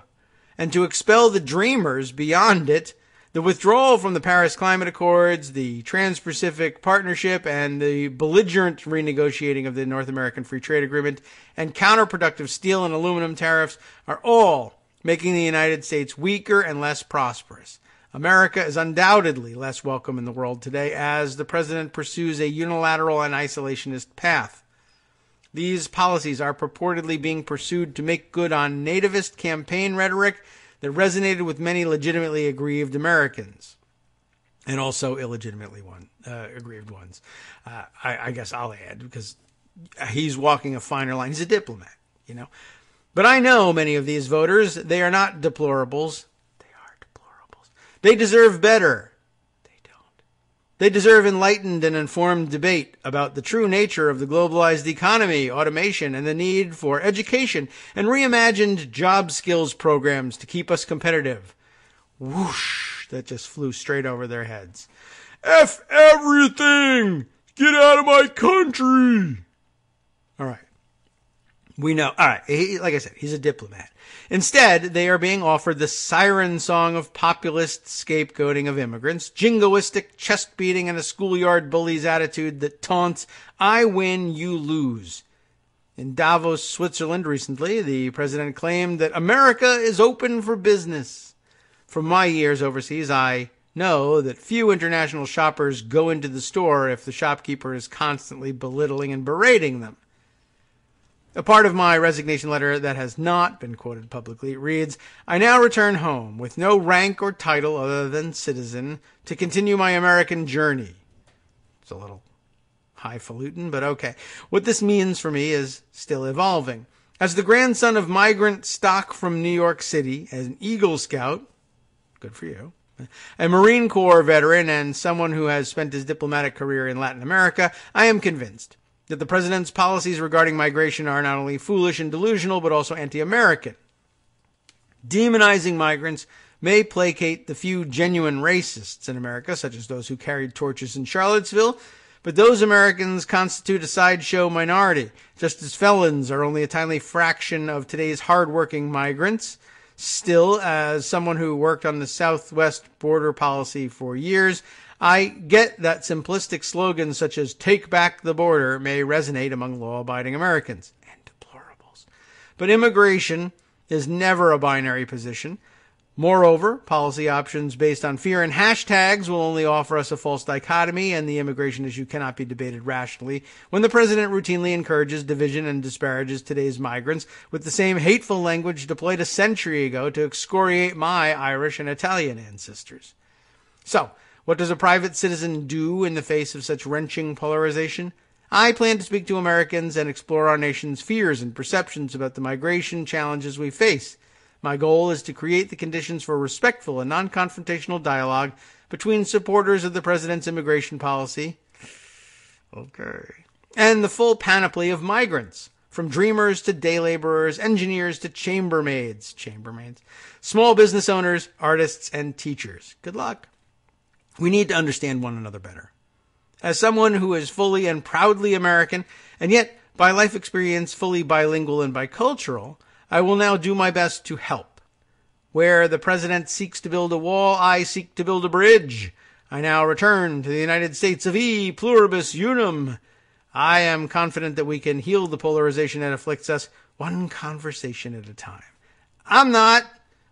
S3: and to expel the dreamers beyond it. The withdrawal from the Paris Climate Accords, the Trans-Pacific Partnership, and the belligerent renegotiating of the North American Free Trade Agreement and counterproductive steel and aluminum tariffs are all making the United States weaker and less prosperous. America is undoubtedly less welcome in the world today as the president pursues a unilateral and isolationist path. These policies are purportedly being pursued to make good on nativist campaign rhetoric that resonated with many legitimately aggrieved Americans, and also illegitimately aggrieved ones. I guess I'll add, because he's walking a finer line. He's a diplomat, you know. But I know many of these voters. They are not deplorables. They are deplorables. They deserve better. They deserve enlightened and informed debate about the true nature of the globalized economy, automation, and the need for education and reimagined job skills programs to keep us competitive. Whoosh! That just flew straight over their heads. F everything! Get out of my country! All right. We know. All right. Like I said, he's a diplomat. Instead, they are being offered the siren song of populist scapegoating of immigrants, jingoistic chest beating, and a schoolyard bully's attitude that taunts, I win, you lose. In Davos, Switzerland recently, the president claimed that America is open for business. From my years overseas, I know that few international shoppers go into the store if the shopkeeper is constantly belittling and berating them. A part of my resignation letter that has not been quoted publicly reads, I now return home with no rank or title other than citizen to continue my American journey. It's a little highfalutin, but okay. What this means for me is still evolving. As the grandson of migrant stock from New York City, as an Eagle Scout, good for you, a Marine Corps veteran, and someone who has spent his diplomatic career in Latin America, I am convinced that the president's policies regarding migration are not only foolish and delusional, but also anti-American. Demonizing migrants may placate the few genuine racists in America, such as those who carried torches in Charlottesville, but those Americans constitute a sideshow minority, just as felons are only a tiny fraction of today's hardworking migrants. Still, as someone who worked on the Southwest border policy for years, I get that simplistic slogans such as take back the border may resonate among law-abiding Americans and deplorables. But immigration is never a binary position. Moreover, policy options based on fear and hashtags will only offer us a false dichotomy, and the immigration issue cannot be debated rationally when the president routinely encourages division and disparages today's migrants with the same hateful language deployed a century ago to excoriate my Irish and Italian ancestors. So, what does a private citizen do in the face of such wrenching polarization? I plan to speak to Americans and explore our nation's fears and perceptions about the migration challenges we face. My goal is to create the conditions for respectful and non-confrontational dialogue between supporters of the president's immigration policy, and the full panoply of migrants, from dreamers to day laborers, engineers to chambermaids, small business owners, artists, and teachers. Good luck. We need to understand one another better. As someone who is fully and proudly American, and yet by life experience fully bilingual and bicultural, I will now do my best to help. Where the president seeks to build a wall, I seek to build a bridge. I now return to the United States of E pluribus unum. I am confident that we can heal the polarization that afflicts us one conversation at a time. I'm not,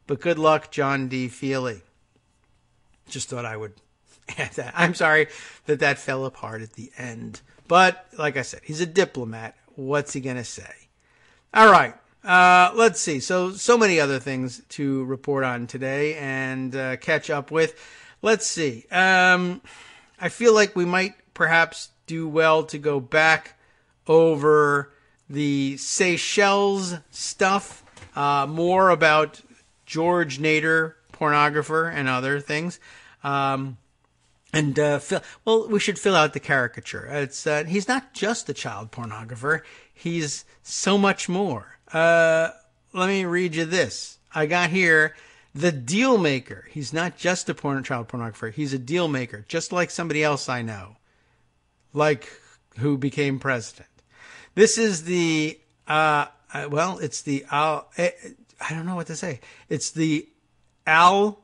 S3: but good luck, John D. Feely. Just thought I would add that. I'm sorry that fell apart at the end. But, like I said, he's a diplomat. What's he going to say? All right. Let's see. So many other things to report on today and catch up with. Let's see. I feel like we might perhaps do well to go back over the Seychelles stuff, more about George Nader, pornographer, and other things. We should fill out the caricature. It's he's not just a child pornographer. He's so much more. Let me read you this. I got here, the deal maker. He's not just a child pornographer. He's a deal maker, just like somebody else I know, like who became president. This is the, it's the, I don't know what to say. It's the AL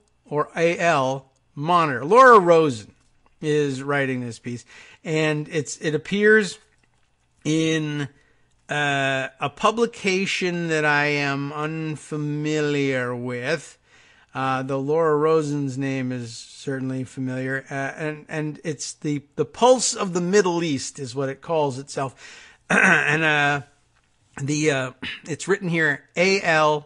S3: Monitor. Laura Rosen is writing this piece, and it appears in a publication that I am unfamiliar with. Though Laura Rosen's name is certainly familiar, and it's the Pulse of the Middle East is what it calls itself, and it's written here AL-Monitor,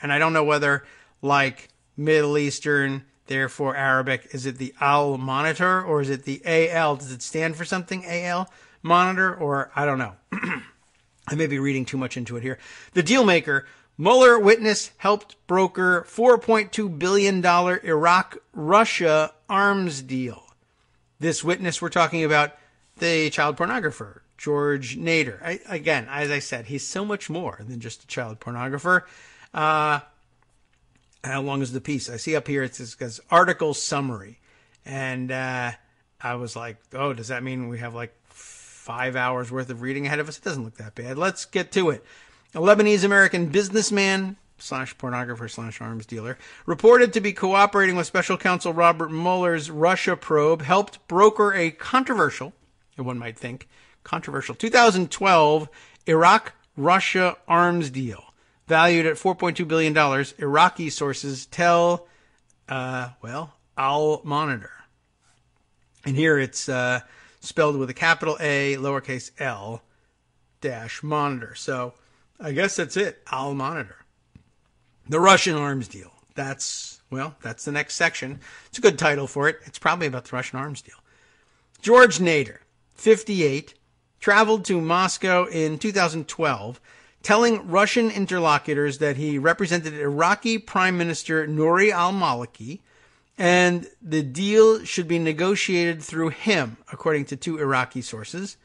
S3: and I don't know whether like Middle Eastern, therefore Arabic, is it the Al Monitor or is it the AL? Does it stand for something, AL Monitor, or I don't know. I may be reading too much into it here. The deal maker. Mueller witness helped broker $4.2 billion Iraq-Russia arms deal. This witness we're talking about, the child pornographer, George Nader. Again, as I said, he's so much more than just a child pornographer. How long is the piece? I see up here it says article summary. And I was like, oh, does that mean we have like 5 hours worth of reading ahead of us? It doesn't look that bad. Let's get to it. A Lebanese-American businessman / pornographer / arms dealer reported to be cooperating with special counsel Robert Mueller's Russia probe helped broker a controversial, and one might think, controversial 2012 Iraq-Russia arms deal valued at $4.2 billion. Iraqi sources tell, Al Monitor. And here it's spelled with a capital A, lowercase l, dash monitor. So I guess that's it. Al Monitor. The Russian arms deal. That's the next section. It's a good title for it. It's probably about the Russian arms deal. George Nader, 58, traveled to Moscow in 2012, telling Russian interlocutors that he represented Iraqi Prime Minister Nouri al-Maliki, and the deal should be negotiated through him, according to two Iraqi sources.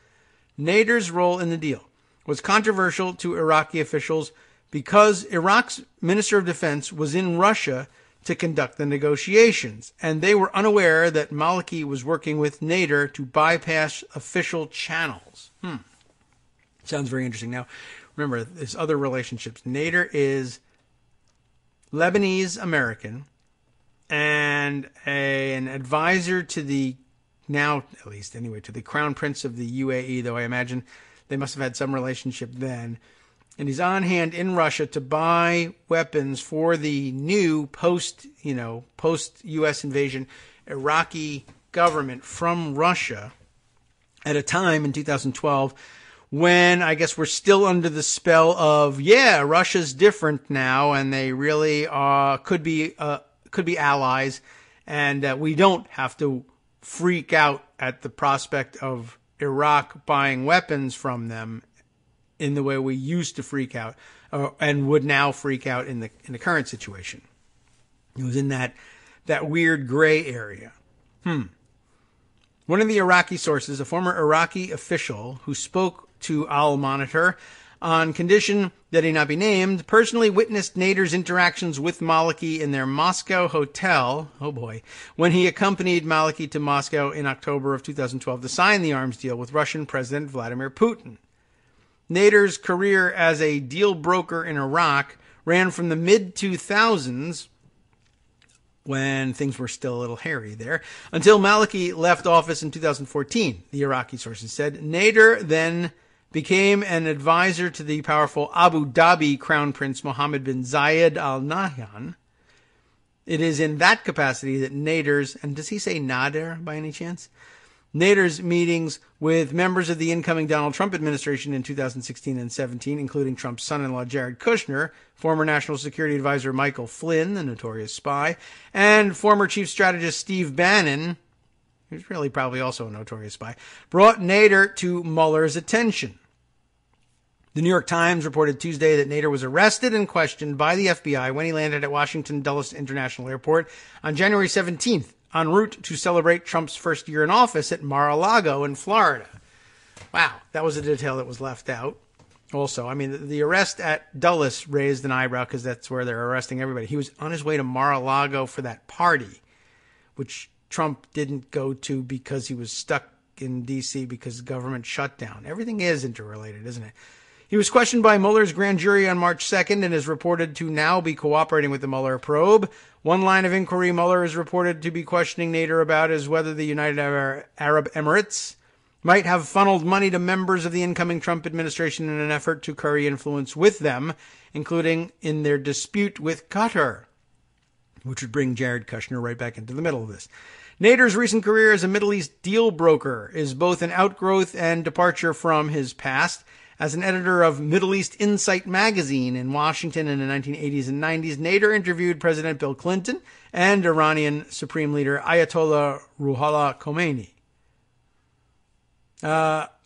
S3: Nader's role in the deal was controversial to Iraqi officials because Iraq's Minister of Defense was in Russia to conduct the negotiations, and they were unaware that Maliki was working with Nader to bypass official channels. Sounds very interesting. Now, remember, there's other relationships. Nader is Lebanese-American and an advisor to the, now at least anyway, to the Crown Prince of the UAE, though I imagine they must have had some relationship then. And he's on hand in Russia to buy weapons for the new post-U.S. invasion Iraqi government from Russia at a time in 2012 when I guess we're still under the spell of, Russia's different now and they really could be allies, and we don't have to freak out at the prospect of Iraq buying weapons from them in the way we used to freak out and would now freak out in the current situation. It was in that weird gray area. One of the Iraqi sources, a former Iraqi official who spoke to Al Monitor on condition that he not be named, personally witnessed Nader's interactions with Maliki in their Moscow hotel, when he accompanied Maliki to Moscow in October of 2012 to sign the arms deal with Russian President Vladimir Putin. Nader's career as a deal broker in Iraq ran from the mid-2000s, when things were still a little hairy there, until Maliki left office in 2014, the Iraqi sources said. Nader then became an advisor to the powerful Abu Dhabi Crown Prince Mohammed bin Zayed Al Nahyan. It is in that capacity that Nader's, and does he say Nader by any chance? Nader's meetings with members of the incoming Donald Trump administration in 2016 and 17, including Trump's son-in-law Jared Kushner, former National Security Advisor Michael Flynn, the notorious spy, and former Chief Strategist Steve Bannon, who's really probably also a notorious spy, brought Nader to Mueller's attention. The New York Times reported Tuesday that Nader was arrested and questioned by the FBI when he landed at Washington Dulles International Airport on January 17th, en route to celebrate Trump's first year in office at Mar-a-Lago in Florida. Wow, that was a detail that was left out. Also, I mean, the arrest at Dulles raised an eyebrow because that's where they're arresting everybody. He was on his way to Mar-a-Lago for that party, which Trump didn't go to because he was stuck in D.C. because the government shut down. Everything is interrelated, isn't it? He was questioned by Mueller's grand jury on March 2nd and is reported to now be cooperating with the Mueller probe. One line of inquiry Mueller is reported to be questioning Nader about is whether the United Arab Emirates might have funneled money to members of the incoming Trump administration in an effort to curry influence with them, including in their dispute with Qatar, which would bring Jared Kushner right back into the middle of this. Nader's recent career as a Middle East deal broker is both an outgrowth and departure from his past. As an editor of Middle East Insight magazine in Washington in the 1980s and 90s, Nader interviewed President Bill Clinton and Iranian Supreme Leader Ayatollah Ruhollah Khomeini.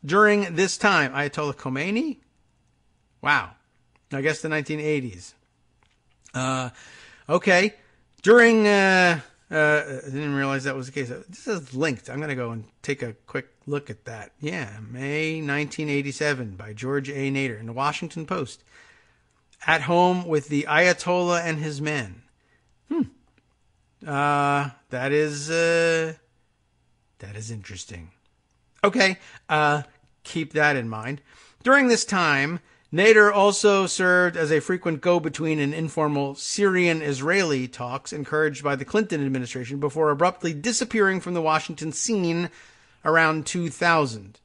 S3: During this time, Ayatollah Khomeini? Wow. I guess the 1980s. Okay. During... I didn't realize that was the case. This is linked. I'm going to go and take a quick look at that. Yeah, May 1987 by George A. Nader in the Washington Post. At home with the Ayatollah and his men. That is interesting. Okay, keep that in mind. During this time, Nader also served as a frequent go-between in informal Syrian-Israeli talks encouraged by the Clinton administration before abruptly disappearing from the Washington scene around 2000.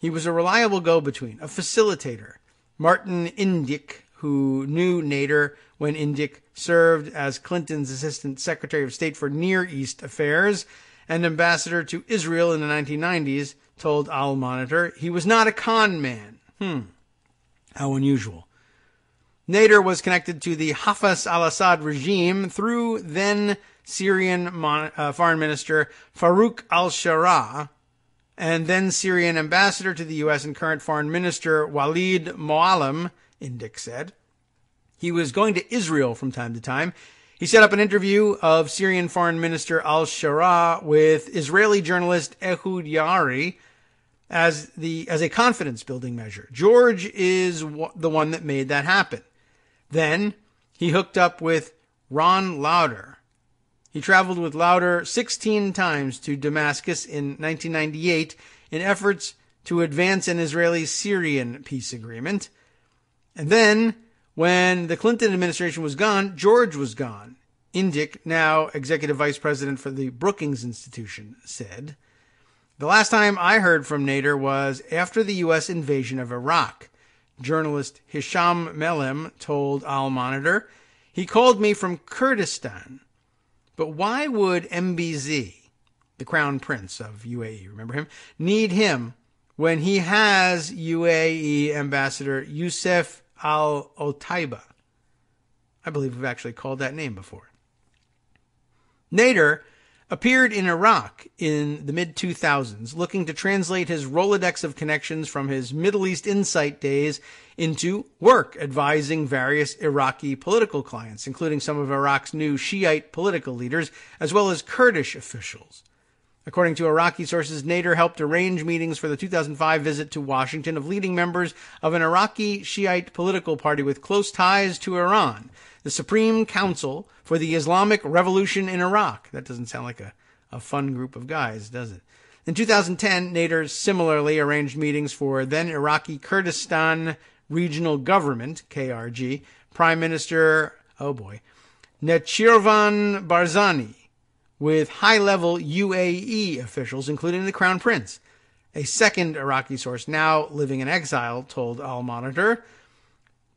S3: He was a reliable go-between, a facilitator. Martin Indyk, who knew Nader when Indyk served as Clinton's Assistant Secretary of State for Near East Affairs and ambassador to Israel in the 1990s, told Al Monitor he was not a con man. How unusual. Nader was connected to the Hafez al-Assad regime through then Syrian Foreign Minister Farouk al-Shara and then Syrian ambassador to the U.S. and current Foreign Minister Walid Moallem, Indyk said. He was going to Israel from time to time. He set up an interview of Syrian Foreign Minister al-Shara with Israeli journalist Ehud Yaari as a confidence-building measure. George is the one that made that happen. Then he hooked up with Ron Lauder. He traveled with Lauder 16 times to Damascus in 1998 in efforts to advance an Israeli-Syrian peace agreement. And then, when the Clinton administration was gone, George was gone. Indyk, now executive vice president for the Brookings Institution, said, "The last time I heard from Nader was after the U.S. invasion of Iraq." Journalist Hisham Melem told Al Monitor, "He called me from Kurdistan. But why would MBZ, the Crown Prince of UAE, remember him, need him when he has UAE Ambassador Youssef Al-Otaiba?" I believe we've actually called that name before. Nader appeared in Iraq in the mid-2000s, looking to translate his Rolodex of connections from his Middle East Insight days into work advising various Iraqi political clients, including some of Iraq's new Shiite political leaders, as well as Kurdish officials. According to Iraqi sources, Nader helped arrange meetings for the 2005 visit to Washington of leading members of an Iraqi Shiite political party with close ties to Iran, the Supreme Council for the Islamic Revolution in Iraq. That doesn't sound like a fun group of guys, does it? In 2010, Nader similarly arranged meetings for then Iraqi Kurdistan Regional Government, KRG, Prime Minister, Nechirvan Barzani, with high-level UAE officials, including the Crown Prince. A second Iraqi source, now living in exile, told Al Monitor.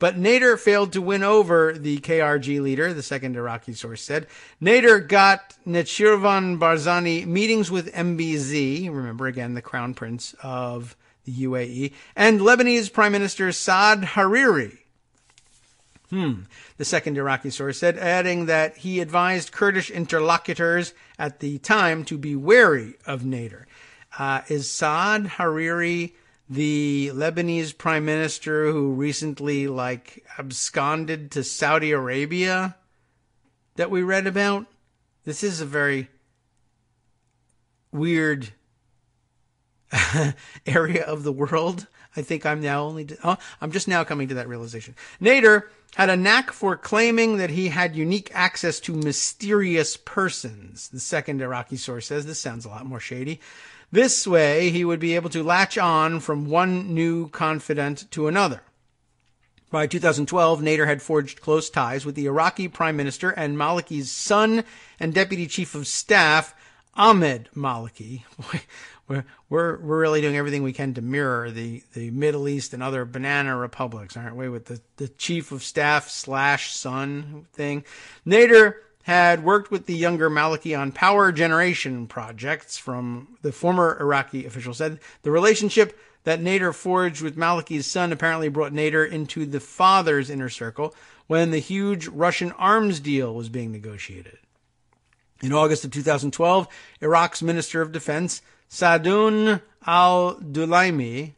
S3: But Nader failed to win over the KRG leader, the second Iraqi source said. Nader got Nechirvan Barzani meetings with MBZ, remember again the crown prince of the UAE, and Lebanese Prime Minister Saad Hariri. The second Iraqi source said, adding that he advised Kurdish interlocutors at the time to be wary of Nader. Is Saad Hariri the Lebanese prime minister who recently, absconded to Saudi Arabia that we read about? This is a very weird area of the world. I think I'm just now coming to that realization. Nader had a knack for claiming that he had unique access to mysterious persons. The second Iraqi source says this sounds a lot more shady. This way, he would be able to latch on from one new confidant to another. By 2012, Nader had forged close ties with the Iraqi prime minister and Maliki's son and deputy chief of staff, Ahmed Maliki. We're really doing everything we can to mirror the Middle East and other banana republics, aren't we? With the chief of staff / son thing. Nader had worked with the younger Maliki on power generation projects, from the former Iraqi official said. The relationship that Nader forged with Maliki's son apparently brought Nader into the father's inner circle when the huge Russian arms deal was being negotiated. In August of 2012, Iraq's Minister of Defense, Sadoun al-Dulaimi,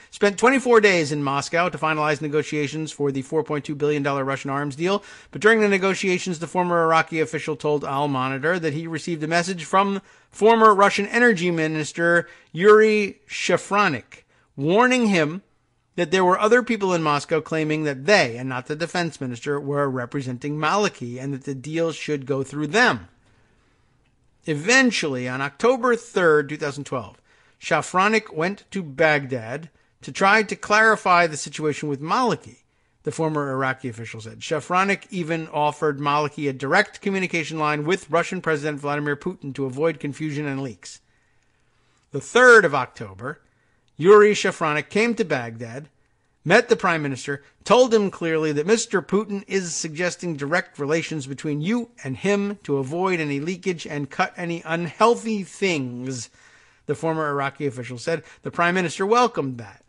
S3: spent 24 days in Moscow to finalize negotiations for the $4.2 billion Russian arms deal. But during the negotiations, the former Iraqi official told Al Monitor that he received a message from former Russian Energy Minister Yuri Shafranik, warning him that there were other people in Moscow claiming that they, and not the defense minister, were representing Maliki and that the deal should go through them. Eventually, on October 3rd, 2012, Shafranik went to Baghdad to try to clarify the situation with Maliki, the former Iraqi official said. Shafranik even offered Maliki a direct communication line with Russian President Vladimir Putin to avoid confusion and leaks. The 3rd of October, Yuri Shafranik came to Baghdad, met the prime minister, told him clearly that Mr. Putin is suggesting direct relations between you and him to avoid any leakage and cut any unhealthy things, the former Iraqi official said. The prime minister welcomed that.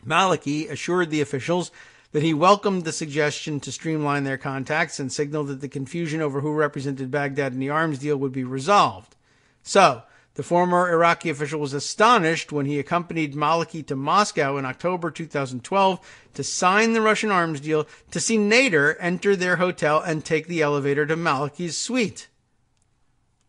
S3: Maliki assured the officials that he welcomed the suggestion to streamline their contacts and signaled that the confusion over who represented Baghdad in the arms deal would be resolved. So, the former Iraqi official was astonished when he accompanied Maliki to Moscow in October 2012 to sign the Russian arms deal, to see Nader enter their hotel and take the elevator to Maliki's suite.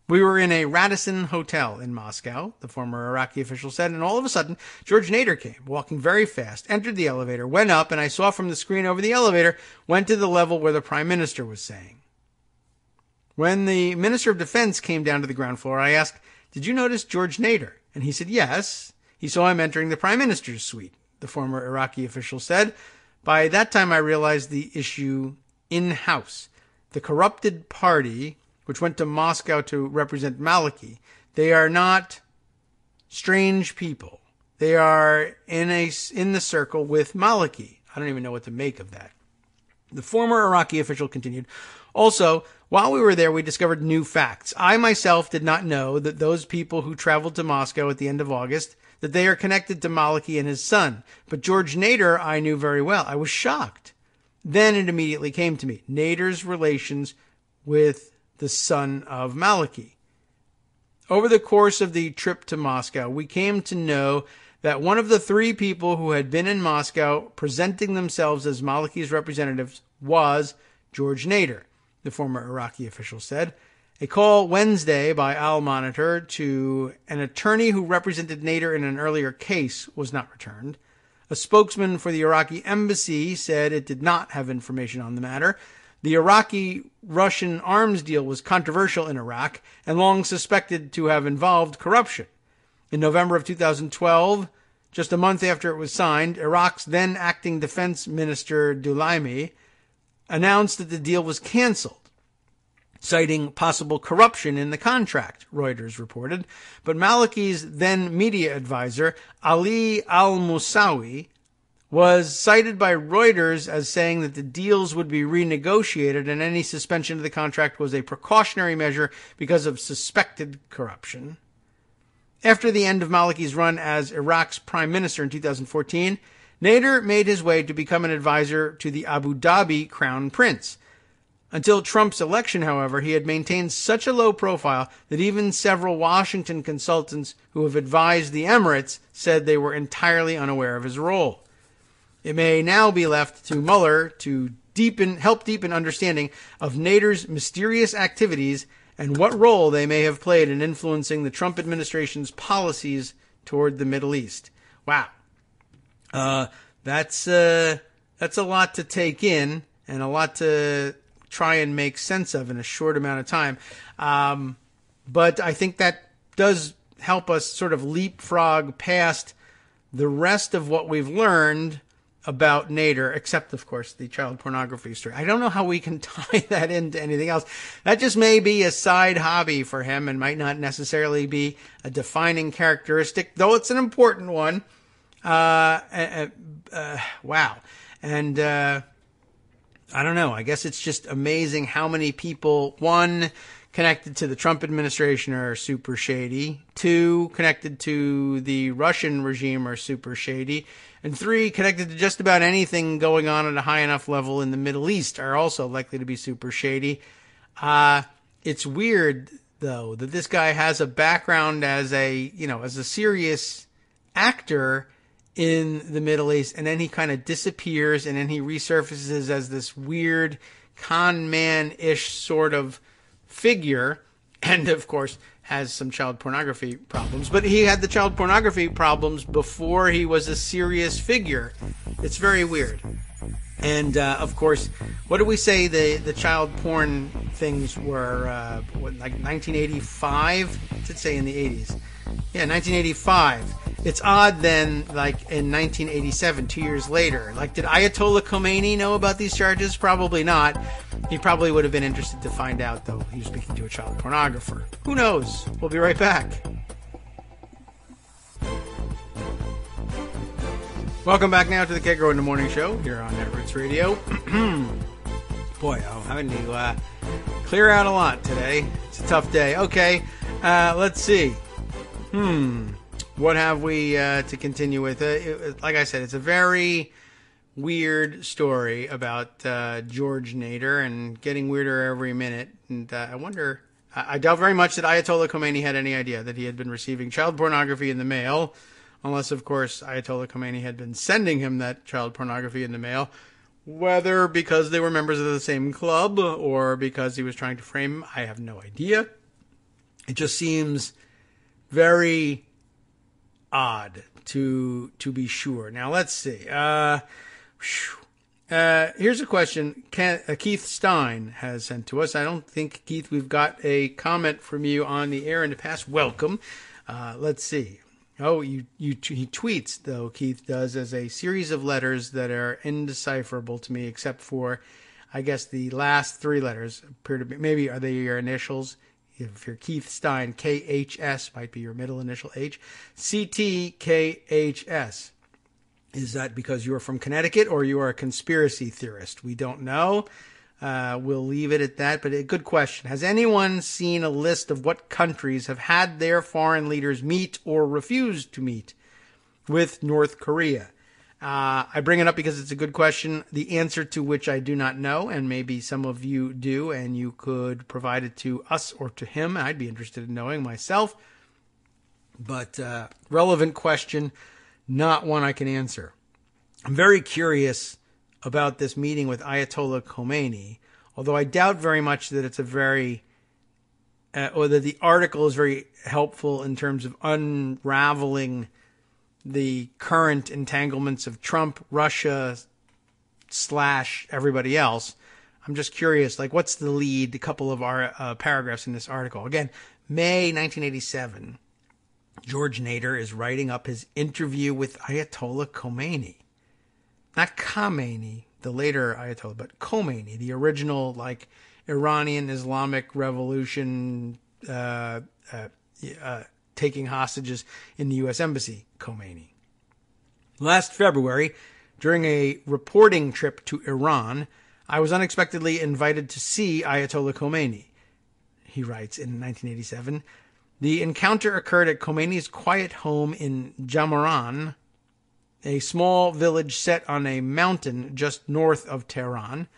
S3: We were in a Radisson hotel in Moscow, the former Iraqi official said, and all of a sudden, George Nader came, walking very fast, entered the elevator, went up, and I saw from the screen over the elevator, went to the level where the prime minister was staying. When the Minister of Defense came down to the ground floor, I asked, "Did you notice George Nader?" And he said, "Yes." He saw him entering the prime minister's suite, the former Iraqi official said. By that time, I realized the issue in-house. The corrupted party, which went to Moscow to represent Maliki, they are not strange people. They are in the circle with Maliki. I don't even know what to make of that. The former Iraqi official continued, "Also, while we were there, we discovered new facts. I myself did not know that those people who traveled to Moscow at the end of August, that they are connected to Maliki and his son. But George Nader I knew very well. I was shocked. Then it immediately came to me. Nader's relations with the son of Maliki. Over the course of the trip to Moscow, we came to know that one of the 3 people who had been in Moscow presenting themselves as Maliki's representatives was George Nader," the former Iraqi official said. A call Wednesday by Al Monitor to an attorney who represented Nader in an earlier case was not returned. A spokesman for the Iraqi embassy said it did not have information on the matter. The Iraqi-Russian arms deal was controversial in Iraq and long suspected to have involved corruption. In November of 2012, just a month after it was signed, Iraq's then acting defense minister Dulaimi announced that the deal was canceled, citing possible corruption in the contract, Reuters reported. But Maliki's then media advisor, Ali al-Musawi, was cited by Reuters as saying that the deals would be renegotiated and any suspension of the contract was a precautionary measure because of suspected corruption. After the end of Maliki's run as Iraq's prime minister in 2014, Nader made his way to become an advisor to the Abu Dhabi crown prince. Until Trump's election, however, he had maintained such a low profile that even several Washington consultants who have advised the Emirates said they were entirely unaware of his role. It may now be left to Mueller to help deepen understanding of Nader's mysterious activities and what role they may have played in influencing the Trump administration's policies toward the Middle East. Wow. That's a lot to take in and a lot to try and make sense of in a short amount of time. But I think that does help us sort of leapfrog past the rest of what we've learned about Nader, except, of course, the child pornography story. I don't know how we can tie that into anything else. That just may be a side hobby for him and might not necessarily be a defining characteristic, though it's an important one. Wow. And I don't know. I guess it's just amazing how many people, one, connected to the Trump administration are super shady, two, connected to the Russian regime are super shady, and three, connected to just about anything going on at a high enough level in the Middle East are also likely to be super shady. It's weird, though, that this guy has a background as a serious actor in the Middle East, and then he kind of disappears, and then he resurfaces as this weird con man-ish sort of figure, and of course has some child pornography problems. But he had the child pornography problems before he was a serious figure. It's very weird. And of course, what did we say the child porn things were? Like 1985? It did say in the 80s. Yeah, 1985. It's odd then, like in 1987, 2 years later. Like, did Ayatollah Khomeini know about these charges? Probably not. He probably would have been interested to find out, though. He was speaking to a child pornographer. Who knows? We'll be right back. Welcome back now to the Kagro in the Morning Show here on Networks Radio. Boy, I'm having to clear out a lot today. It's a tough day. Okay, let's see. What have we to continue with? Like I said, it's a very weird story about George Nader and getting weirder every minute. And I wonder, I doubt very much that Ayatollah Khomeini had any idea that he had been receiving child pornography in the mail, unless, of course, Ayatollah Khomeini had been sending him that child pornography in the mail, whether because they were members of the same club or because he was trying to frame him. I have no idea. It just seems very odd to be sure. Now, let's see. Here's a question Keith Stein has sent to us. I don't think, Keith, we've got a comment from you on the air in the past. Welcome. Let's see. Oh, he tweets, though, Keith does, as a series of letters that are indecipherable to me, except for, I guess, the last three letters appear to be, maybe are they your initials? If you're Keith Stein, KHS might be your middle initial H. CTKHS. Is that because you're from Connecticut or you are a conspiracy theorist? We don't know. We'll leave it at that, but a good question. Has anyone seen a list of what countries have had their foreign leaders meet or refused to meet with North Korea? I bring it up because it's a good question, the answer to which I do not know, and maybe some of you do, and you could provide it to us or to him. I'd be interested in knowing myself. But relevant question, not one I can answer. I'm very curious about this meeting with Ayatollah Khomeini, although I doubt very much that it's a very, or that the article is very helpful in terms of unraveling the current entanglements of Trump, Russia, / everybody else. I'm just curious, like, what's the lead, a couple of our paragraphs in this article. Again, May 1987, George Nader is writing up his interview with Ayatollah Khomeini. Not Khamenei, the later Ayatollah, but Khomeini, the original, like, Iranian Islamic Revolution, taking hostages in the U.S. Embassy, Khomeini. Last February, During a reporting trip to Iran, I was unexpectedly invited to see Ayatollah Khomeini. He writes in 1987, the encounter occurred at Khomeini's quiet home in Jamran, a small village set on a mountain just north of Tehran.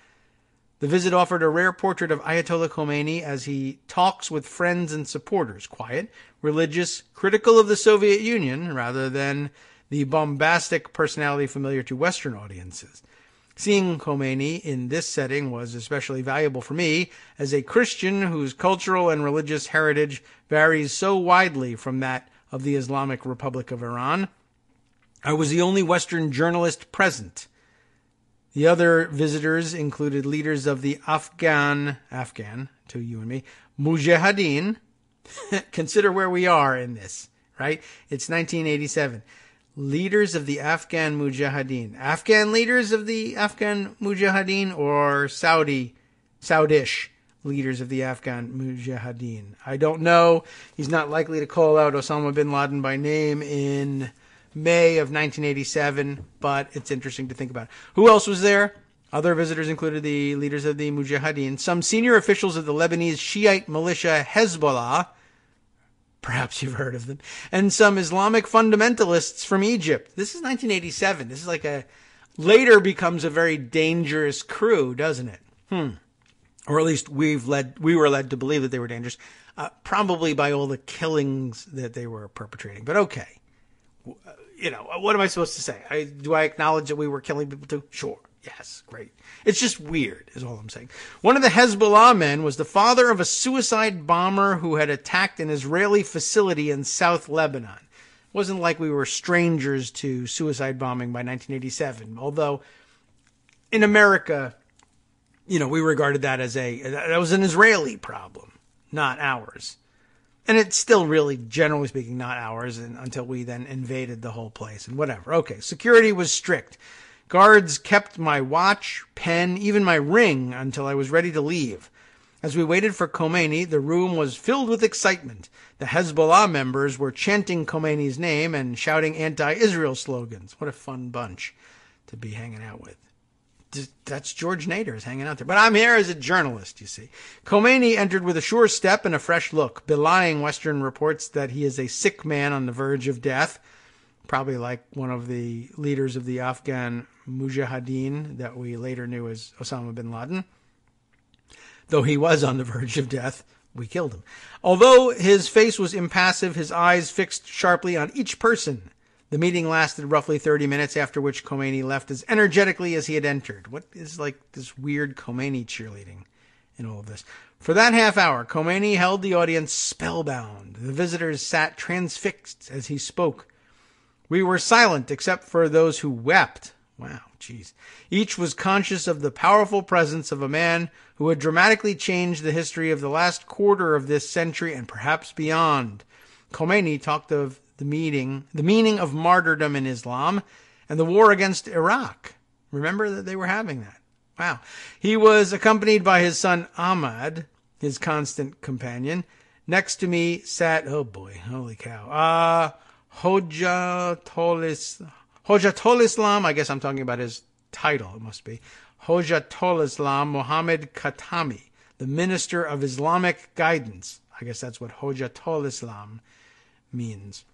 S3: The visit offered a rare portrait of Ayatollah Khomeini as he talks with friends and supporters, quiet, religious, critical of the Soviet Union, rather than the bombastic personality familiar to Western audiences. Seeing Khomeini in this setting was especially valuable for me as a Christian whose cultural and religious heritage varies so widely from that of the Islamic Republic of Iran. I was the only Western journalist present. The other visitors included leaders of the Afghan, to you and me, Mujahideen. Consider where we are in this, right? It's 1987. Leaders of the Afghan Mujahideen. Afghan leaders of the Afghan Mujahideen or Saudish leaders of the Afghan Mujahideen. I don't know. He's not likely to call out Osama bin Laden by name in May of 1987, but it's interesting to think about. Who else was there? Other visitors included the leaders of the Mujahideen, some senior officials of the Lebanese Shiite militia Hezbollah, perhaps you've heard of them, and some Islamic fundamentalists from Egypt. This is 1987. This is later becomes a very dangerous crew, doesn't it? Or at least we were led to believe that they were dangerous, probably by all the killings that they were perpetrating. But okay. What am I supposed to say? Do I acknowledge that we were killing people too? Sure. Yes. Great. It's just weird is all I'm saying. One of the Hezbollah men was the father of a suicide bomber who had attacked an Israeli facility in South Lebanon. It wasn't like we were strangers to suicide bombing by 1987, although in America, we regarded that as that was an Israeli problem, not ours. And it's still really, generally speaking, not ours until we then invaded the whole place and whatever. Okay, security was strict. Guards kept my watch, pen, even my ring until I was ready to leave. As we waited for Khomeini, the room was filled with excitement. The Hezbollah members were chanting Khomeini's name and shouting anti-Israel slogans. What a fun bunch to be hanging out with. That's George Nader's hanging out there. But I'm here as a journalist, you see. Khomeini entered with a sure step and a fresh look, belying Western reports that he is a sick man on the verge of death, probably like one of the leaders of the Afghan Mujahideen that we later knew as Osama bin Laden. Though he was on the verge of death, we killed him. Although his face was impassive, his eyes fixed sharply on each person. The meeting lasted roughly 30 minutes, after which Khomeini left as energetically as he had entered. What is this weird Khomeini cheerleading in all of this? For that half hour, Khomeini held the audience spellbound. The visitors sat transfixed as he spoke. We were silent except for those who wept. Wow, jeez. Each was conscious of the powerful presence of a man who had dramatically changed the history of the last quarter of this century and perhaps beyond. Khomeini talked of the meaning of martyrdom in Islam, and the war against Iraq. Remember that they were having that. Wow. He was accompanied by his son Ahmad, his constant companion. Next to me sat, oh boy, holy cow, Hojatul Islam, I guess I'm talking about his title, it must be. Hojatul Islam Muhammad Khatami, the Minister of Islamic Guidance. I guess that's what Hojatul Islam means.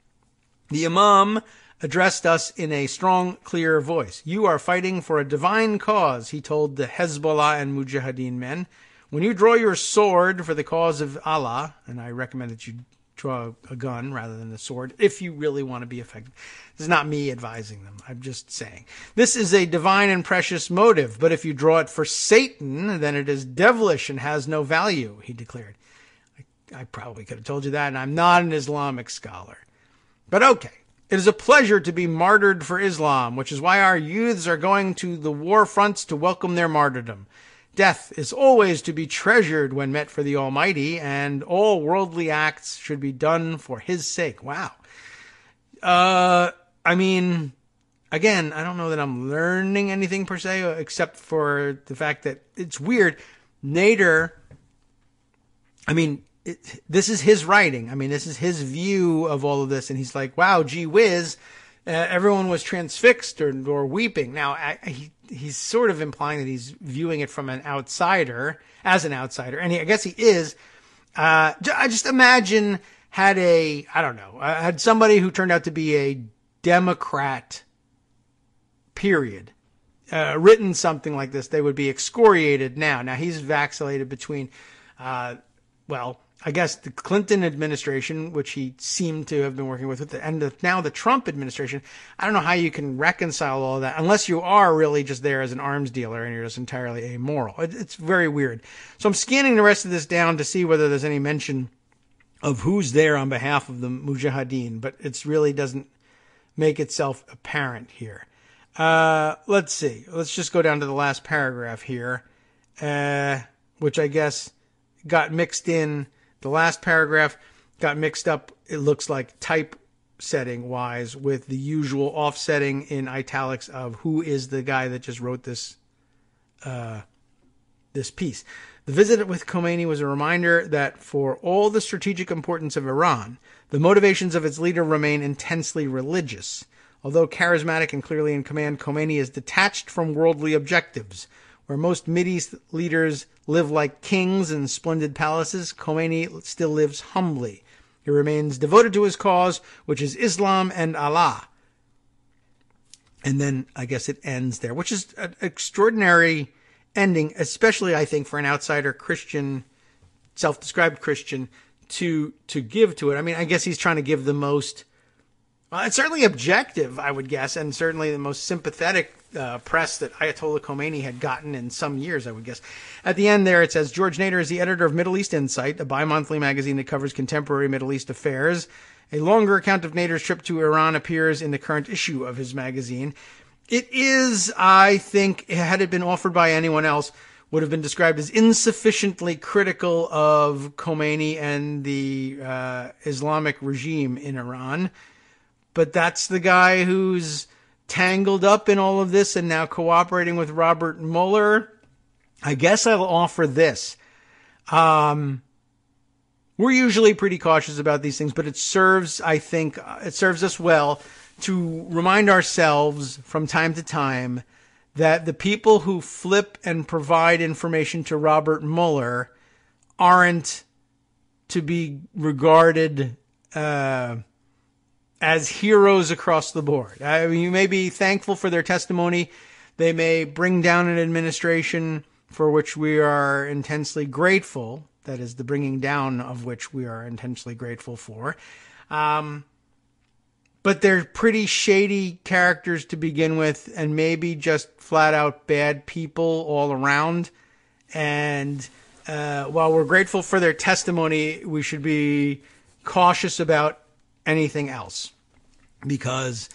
S3: The Imam addressed us in a strong, clear voice. You are fighting for a divine cause, he told the Hezbollah and Mujahideen men. When you draw your sword for the cause of Allah, and I recommend that you draw a gun rather than a sword, if you really want to be effective. This is not me advising them. I'm just saying. This is a divine and precious motive, but if you draw it for Satan, then it is devilish and has no value, he declared. I probably could have told you that, and I'm not an Islamic scholar. But okay, it is a pleasure to be martyred for Islam, which is why our youths are going to the war fronts to welcome their martyrdom. Death is always to be treasured when met for the Almighty, and all worldly acts should be done for His sake. Wow. I mean, again, I don't know that I'm learning anything per se, except for the fact that it's weird. Nader, I mean, this is his writing. I mean, this is his view of all of this. And he's like, wow, gee whiz, everyone was transfixed or weeping. Now, he's sort of implying that he's viewing it from as an outsider, and I guess he is. I just imagine had somebody who turned out to be a Democrat, period, written something like this, they would be excoriated now. Now, he's vacillated between, I guess the Clinton administration, which he seemed to have been working with, and now the Trump administration. I don't know how you can reconcile all of that unless you are really just there as an arms dealer and you're just entirely amoral. It's very weird. So I'm scanning the rest of this down to see whether there's any mention of who's there on behalf of the Mujahideen, but it really doesn't make itself apparent here. Let's see. Let's just go down to the last paragraph here, which I guess got mixed in. The last paragraph got mixed up, it looks like typesetting wise, with the usual offsetting in italics of who is the guy that just wrote this piece. The visit with Khomeini was a reminder that for all the strategic importance of Iran, the motivations of its leader remain intensely religious. Although charismatic and clearly in command, Khomeini is detached from worldly objectives. Where most Mideast leaders live like kings in splendid palaces, Khomeini still lives humbly. He remains devoted to his cause, which is Islam and Allah. And then I guess it ends there, which is an extraordinary ending, especially, I think, for an outsider Christian, self-described Christian, to give to it. I mean, I guess he's trying to give the most, well, it's certainly objective, I would guess, and certainly the most sympathetic press that Ayatollah Khomeini had gotten in some years, I would guess. At the end there, it says, George Nader is the editor of Middle East Insight, a bi-monthly magazine that covers contemporary Middle East affairs. A longer account of Nader's trip to Iran appears in the current issue of his magazine. It is, I think, had it been offered by anyone else, would have been described as insufficiently critical of Khomeini and the Islamic regime in Iran. But that's the guy who's tangled up in all of this and now cooperating with Robert Mueller. I guess I'll offer this. We're usually pretty cautious about these things, but it serves us well to remind ourselves from time to time that the people who flip and provide information to Robert Mueller aren't to be regarded as heroes across the board. I mean, you may be thankful for their testimony. They may bring down an administration for which we are intensely grateful. That is, the bringing down of which we are intensely grateful for. But they're pretty shady characters to begin with, and maybe just flat out bad people all around. And while we're grateful for their testimony, we should be cautious about anything else, because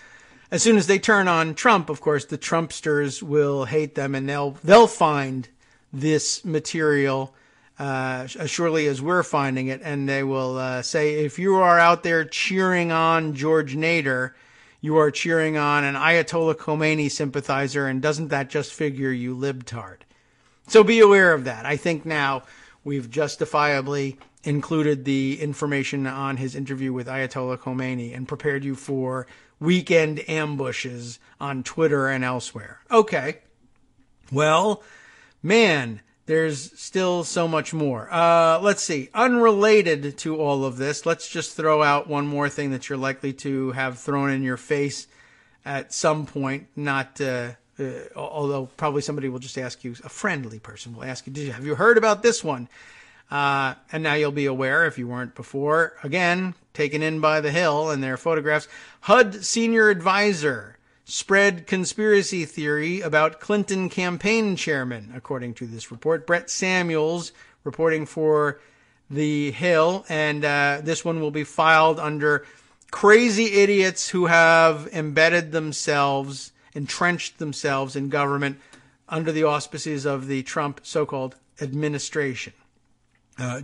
S3: as soon as they turn on Trump, of course, the Trumpsters will hate them, and they'll find this material as surely as we're finding it, and they will say, if you are out there cheering on George Nader, you are cheering on an Ayatollah Khomeini sympathizer, and doesn't that just figure, you libtard? So be aware of that. I think now we've justifiably included the information on his interview with Ayatollah Khomeini and prepared you for weekend ambushes on Twitter and elsewhere. Okay. Well, man, there's still so much more. Let's see. Unrelated to all of this, let's just throw out one more thing that you're likely to have thrown in your face at some point. Not, although probably somebody will just ask you, a friendly person will ask you, have you heard about this one? And now you'll be aware, if you weren't before, again, taken in by the Hill and their photographs. HUD senior advisor spread conspiracy theory about Clinton campaign chairman, according to this report. Brett Samuels reporting for the Hill, and this one will be filed under crazy idiots who have embedded themselves, entrenched themselves in government under the auspices of the Trump so-called administration.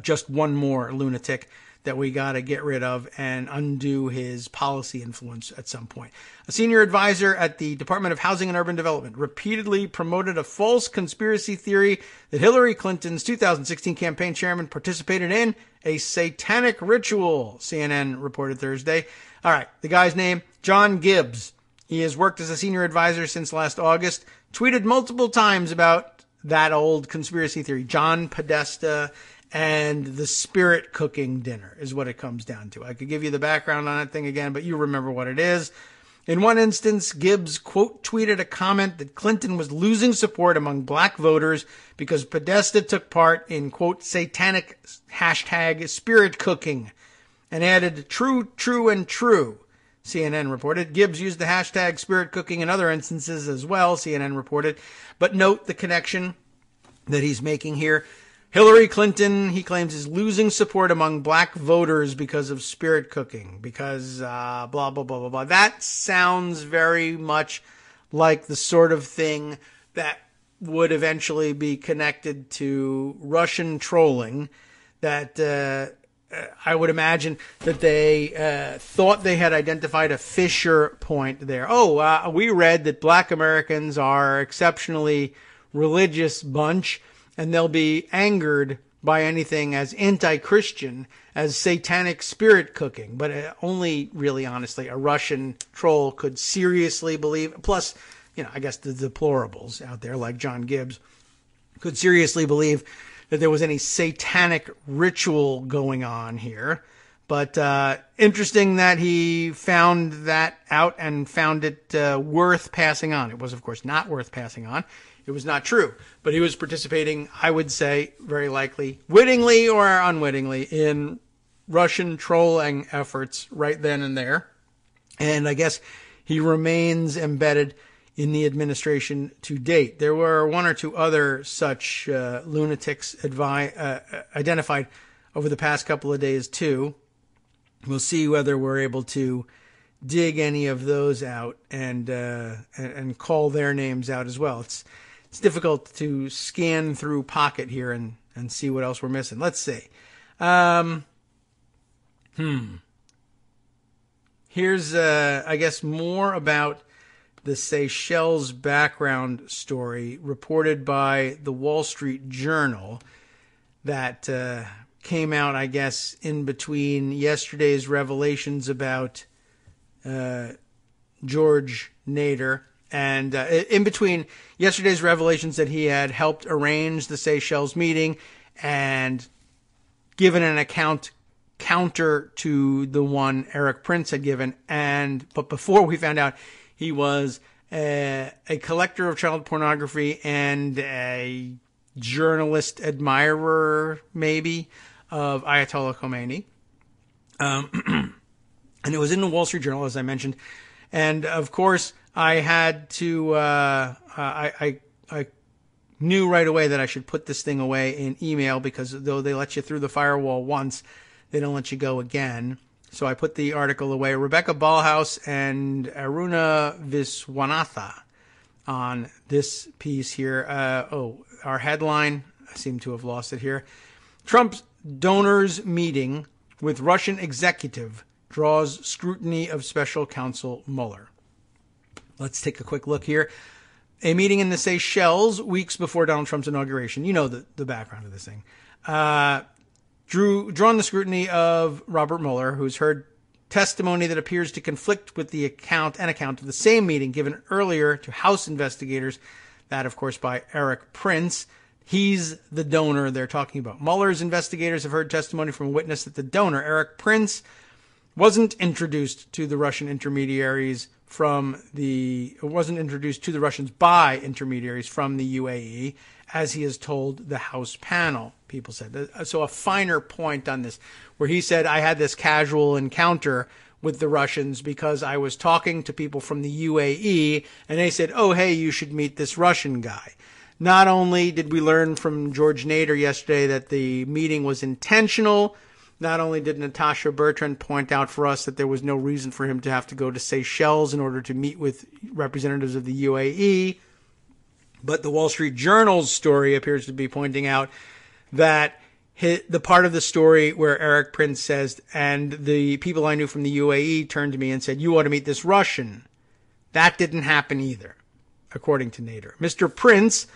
S3: Just one more lunatic that we got to get rid of and undo his policy influence at some point. A senior advisor at the Department of Housing and Urban Development repeatedly promoted a false conspiracy theory that Hillary Clinton's 2016 campaign chairman participated in a satanic ritual, CNN reported Thursday. All right, the guy's name, John Gibbs. He has worked as a senior advisor since last August, tweeted multiple times about that old conspiracy theory, John Podesta and the spirit cooking dinner is what it comes down to. I could give you the background on that thing again, but you remember what it is. In one instance, Gibbs, quote, tweeted a comment that Clinton was losing support among black voters because Podesta took part in, quote, satanic hashtag spirit cooking, and added true, true, and true, CNN reported. Gibbs used the hashtag spirit cooking in other instances as well, CNN reported. But note the connection that he's making here. Hillary Clinton, he claims, is losing support among black voters because of spirit cooking, because blah, blah, blah, blah, blah. That sounds very much like the sort of thing that would eventually be connected to Russian trolling, that I would imagine that they thought they had identified a fissure point there. We read that black Americans are exceptionally religious bunch, and they'll be angered by anything as anti-Christian as satanic spirit cooking. But only really, honestly, a Russian troll could seriously believe, plus, I guess the deplorables out there like John Gibbs could seriously believe that there was any satanic ritual going on here. But interesting that he found that out and found it worth passing on. It was, of course, not worth passing on. It was not true. But he was participating, I would say, very likely, wittingly or unwittingly, in Russian trolling efforts right then and there. And I guess he remains embedded in the administration to date. There were one or two other such lunatics identified over the past couple of days, too. We'll see whether we're able to dig any of those out and call their names out as well. It's difficult to scan through Pocket here and see what else we're missing. Let's see. Here's, I guess, more about the Seychelles background story reported by the Wall Street Journal that came out, I guess, in between yesterday's revelations about George Nader and in between yesterday's revelations that he had helped arrange the Seychelles meeting and given an account counter to the one Eric Prince had given. But before we found out, he was a collector of child pornography and a journalist admirer, maybe, of Ayatollah Khomeini. And it was in the Wall Street Journal, as I mentioned. And, of course, I had to, I knew right away that I should put this thing away in email because though they let you through the firewall once, they don't let you go again. So I put the article away. Rebecca Ballhaus and Aruna Viswanatha on this piece here. Our headline, I seem to have lost it here. Trump's donors meeting with Russian executive draws scrutiny of special counsel Mueller. Let's take a quick look here. A meeting in the Seychelles weeks before Donald Trump's inauguration. You know the background of this thing. Drawn the scrutiny of Robert Mueller, who's heard testimony that appears to conflict with the account of the same meeting given earlier to House investigators, that, of course, by Eric Prince. He's the donor they're talking about. Mueller's investigators have heard testimony from a witness that the donor, Eric Prince, wasn't introduced to the Russian intermediaries wasn't introduced to the Russians by intermediaries from the UAE, as he has told the House panel, people said. So a finer point on this, where he said, I had this casual encounter with the Russians because I was talking to people from the UAE, and they said, oh, hey, you should meet this Russian guy. Not only did we learn from George Nader yesterday that the meeting was intentional, not only did Natasha Bertrand point out for us that there was no reason for him to have to go to Seychelles in order to meet with representatives of the UAE, but the Wall Street Journal's story appears to be pointing out that the part of the story where Eric Prince says, and the people I knew from the UAE turned to me and said, you ought to meet this Russian. That didn't happen either, according to Nader. Mr. Prince,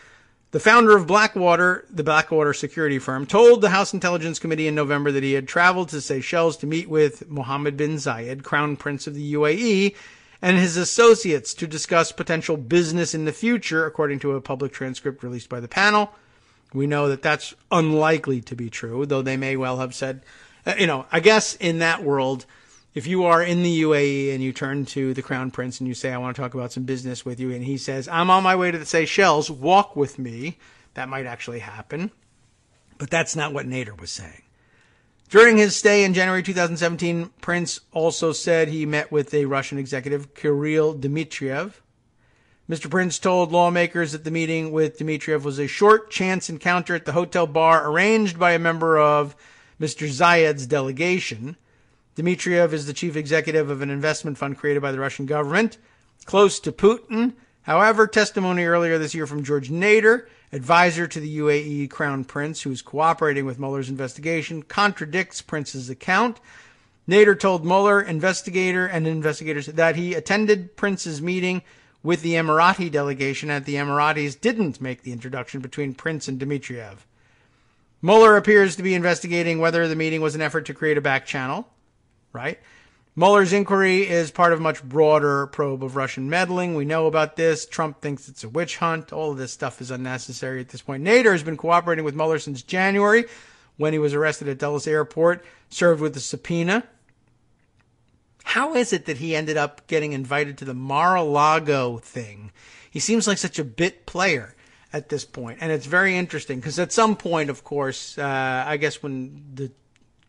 S3: the founder of Blackwater, the Blackwater security firm, told the House Intelligence Committee in November that he had traveled to Seychelles to meet with Mohammed bin Zayed, Crown Prince of the UAE, and his associates to discuss potential business in the future, according to a public transcript released by the panel. We know that that's unlikely to be true, though they may well have said, I guess in that world, if you are in the UAE and you turn to the Crown Prince and you say, I want to talk about some business with you, and he says, I'm on my way to the Seychelles, walk with me, that might actually happen. But that's not what Nader was saying. During his stay in January 2017, Prince also said he met with a Russian executive, Kirill Dmitriev. Mr. Prince told lawmakers that the meeting with Dmitriev was a short chance encounter at the hotel bar arranged by a member of Mr. Zayed's delegation. Dmitriev is the chief executive of an investment fund created by the Russian government, close to Putin. However, testimony earlier this year from George Nader, advisor to the UAE Crown Prince, who is cooperating with Mueller's investigation, contradicts Prince's account. Nader told Mueller investigators that he attended Prince's meeting with the Emirati delegation, and the Emiratis didn't make the introduction between Prince and Dmitriev. Mueller appears to be investigating whether the meeting was an effort to create a back channel, right? Mueller's inquiry is part of a much broader probe of Russian meddling. We know about this. Trump thinks it's a witch hunt. All of this stuff is unnecessary at this point. Nader has been cooperating with Mueller since January, when he was arrested at Dulles Airport, served with a subpoena. How is it that he ended up getting invited to the Mar-a-Lago thing? He seems like such a bit player at this point. And it's very interesting because at some point, of course, I guess when the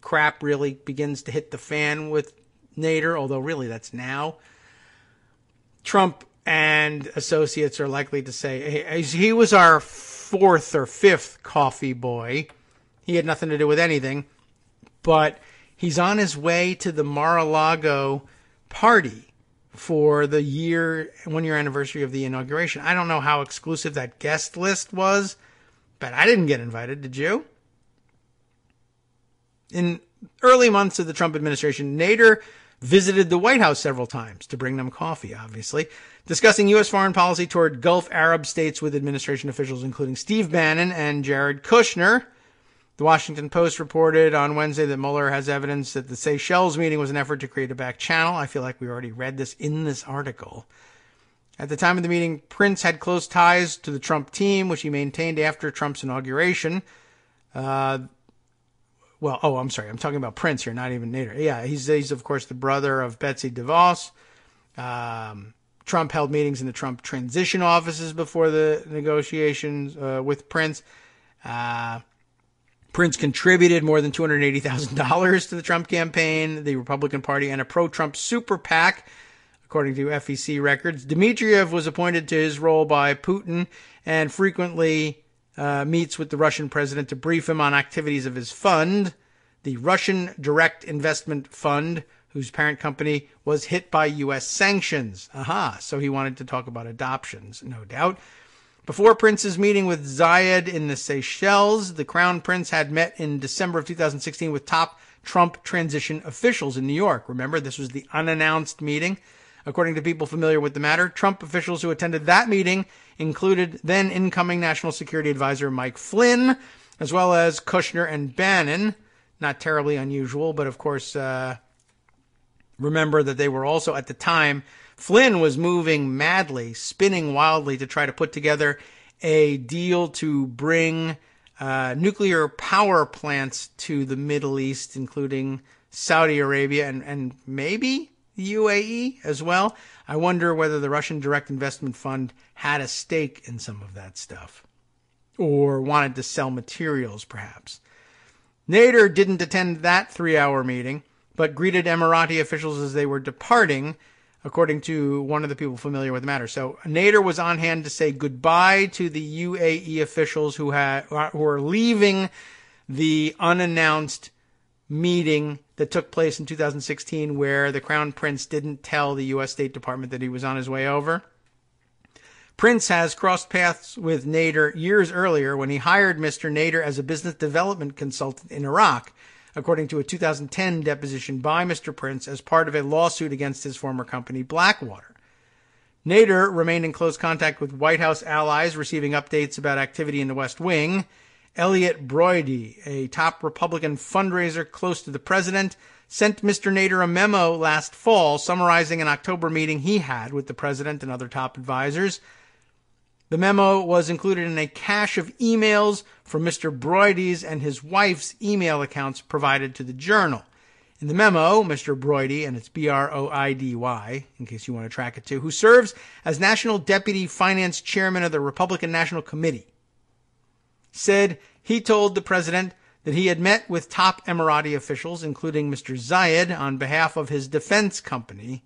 S3: crap really begins to hit the fan with Nader, although really that's now, Trump and associates are likely to say, hey, he was our fourth or fifth coffee boy. He had nothing to do with anything, but he's on his way to the Mar-a-Lago party for the 1-year anniversary of the inauguration. I don't know how exclusive that guest list was, but I didn't get invited. Did you? In early months of the Trump administration, Nader visited the White House several times to bring them coffee, obviously, discussing U.S. foreign policy toward Gulf Arab states with administration officials including Steve Bannon and Jared Kushner. The Washington Post reported on Wednesday that Mueller has evidence that the Seychelles meeting was an effort to create a back channel. I feel like we already read this in this article. At the time of the meeting, Prince had close ties to the Trump team, which he maintained after Trump's inauguration. I'm talking about Prince here, not even Nader. Yeah, he's of course the brother of Betsy DeVos. Trump held meetings in the Trump transition offices before the negotiations with Prince. Prince contributed more than $280,000 to the Trump campaign, the Republican Party, and a pro-Trump super PAC, according to FEC records. Dmitriev was appointed to his role by Putin and frequently meets with the Russian president to brief him on activities of his fund, the Russian Direct Investment Fund, whose parent company was hit by U.S. sanctions. So he wanted to talk about adoptions, no doubt. Before Prince's meeting with Zayed in the Seychelles, the Crown Prince had met in December of 2016 with top Trump transition officials in New York. Remember, this was the unannounced meeting. According to people familiar with the matter, Trump officials who attended that meeting included then incoming National Security Advisor Mike Flynn, as well as Kushner and Bannon. Not terribly unusual, but of course, remember that they were also at the time, Flynn was moving madly, spinning wildly to try to put together a deal to bring nuclear power plants to the Middle East, including Saudi Arabia and maybe the UAE as well. I wonder whether the Russian Direct Investment Fund had a stake in some of that stuff or wanted to sell materials, perhaps. Nader didn't attend that 3-hour meeting, but greeted Emirati officials as they were departing, according to one of the people familiar with the matter. So Nader was on hand to say goodbye to the UAE officials who were leaving the unannounced meeting that took place in 2016, where the Crown Prince didn't tell the U.S. State Department that he was on his way over. Prince has crossed paths with Nader years earlier when he hired Mr. Nader as a business development consultant in Iraq, according to a 2010 deposition by Mr. Prince as part of a lawsuit against his former company, Blackwater. Nader remained in close contact with White House allies, receiving updates about activity in the West Wing. Elliot Broidy, a top Republican fundraiser close to the president, sent Mr. Nader a memo last fall summarizing an October meeting he had with the president and other top advisors. The memo was included in a cache of emails from Mr. Broidy's and his wife's email accounts provided to the Journal. In the memo, Mr. Broidy, and it's Broidy, in case you want to track it too, who serves as National Deputy Finance Chairman of the Republican National Committee, said he told the president that he had met with top Emirati officials, including Mr. Zayed, on behalf of his defense company.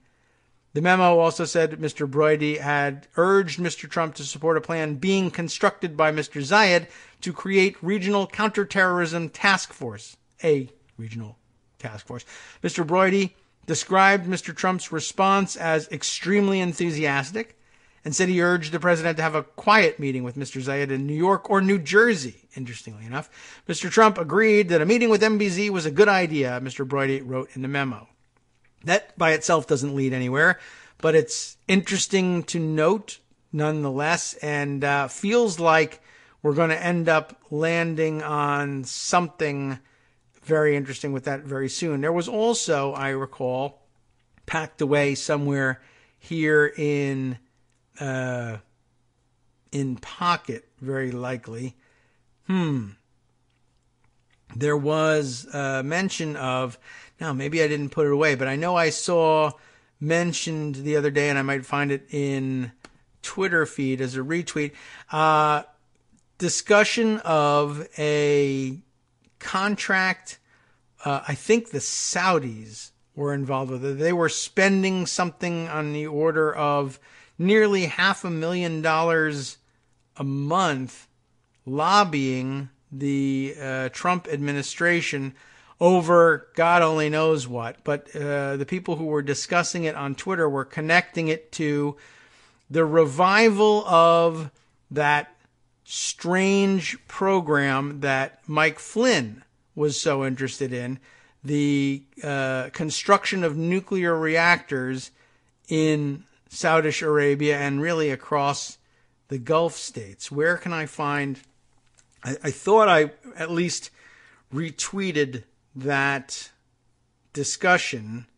S3: The memo also said that Mr. Broidy had urged Mr. Trump to support a plan being constructed by Mr. Zayed to create regional counterterrorism task force, a regional task force. Mr. Broidy described Mr. Trump's response as extremely enthusiastic and said he urged the president to have a quiet meeting with Mr. Zayed in New York or New Jersey. Interestingly enough, Mr. Trump agreed that a meeting with MBZ was a good idea, Mr. Broidy wrote in the memo. That by itself doesn't lead anywhere, but it's interesting to note nonetheless, and feels like we're going to end up landing on something very interesting with that very soon. There was also, I recall, packed away somewhere here in pocket, very likely. There was mention of, now maybe I didn't put it away, but I know I saw mentioned the other day, and I might find it in Twitter feed as a retweet, discussion of a contract. I think the Saudis were involved with it. They were spending something on the order of nearly $500,000 a month lobbying the Trump administration over God only knows what. But the people who were discussing it on Twitter were connecting it to the revival of that strange program that Mike Flynn was so interested in, the construction of nuclear reactors in Saudi Arabia and really across the Gulf states. Where can I find? I thought I at least retweeted that discussion,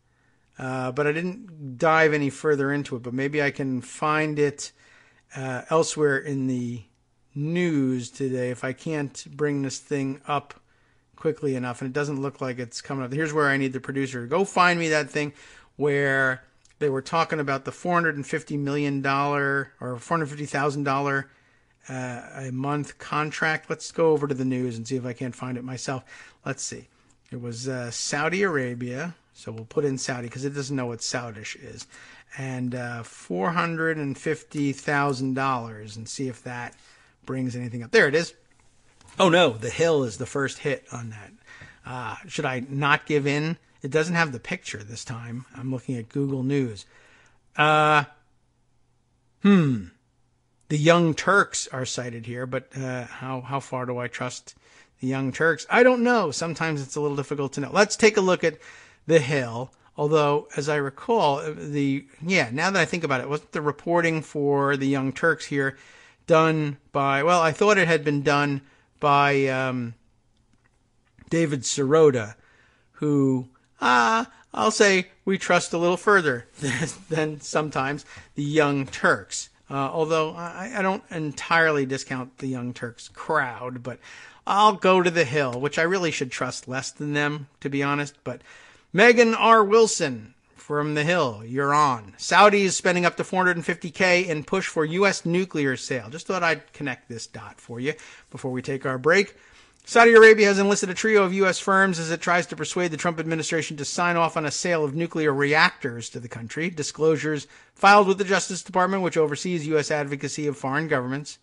S3: but I didn't dive any further into it. But maybe I can find it elsewhere in the news today if I can't bring this thing up quickly enough. And it doesn't look like it's coming up. Here's where I need the producer to go find me that thing where they were talking about the $450 million or $450,000 a month contract. Let's go over to the news and see if I can't find it myself. Let's see. It was Saudi Arabia, so we'll put in Saudi because it doesn't know what Saudish is, and $450,000, and see if that brings anything up. There it is. Oh no, The Hill is the first hit on that. Should I not give in? It doesn't have the picture this time. I'm looking at Google News. The Young Turks are cited here, but how far do I trust the Young Turks? I don't know. Sometimes it's a little difficult to know. Let's take a look at The Hill. Although, as I recall, now that I think about it, wasn't the reporting for the Young Turks here done by, well, I thought it had been done by David Sirota, who, I'll say we trust a little further than sometimes the Young Turks. Although I don't entirely discount the Young Turks crowd, but I'll go to The Hill, which I really should trust less than them, to be honest. But Megan R. Wilson from The Hill, you're on. Saudis spending up to $450K in push for U.S. nuclear sale. Just thought I'd connect this dot for you before we take our break. Saudi Arabia has enlisted a trio of U.S. firms as it tries to persuade the Trump administration to sign off on a sale of nuclear reactors to the country. Disclosures filed with the Justice Department, which oversees U.S. advocacy of foreign governments,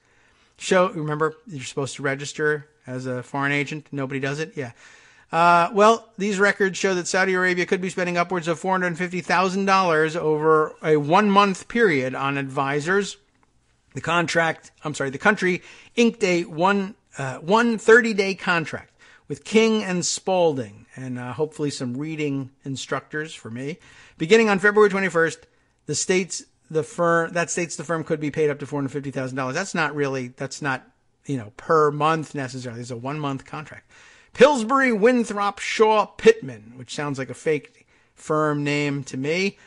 S3: remember, you're supposed to register as a foreign agent. Nobody does it? Yeah. Well, these records show that Saudi Arabia could be spending upwards of $450,000 over a 1-month period on advisors. The country inked a one 30-day contract with King and Spalding, and hopefully some reading instructors for me. Beginning on February 21st, that states the firm could be paid up to $450,000. That's not per month necessarily. It's a 1-month contract. Pillsbury Winthrop Shaw Pittman, which sounds like a fake firm name to me,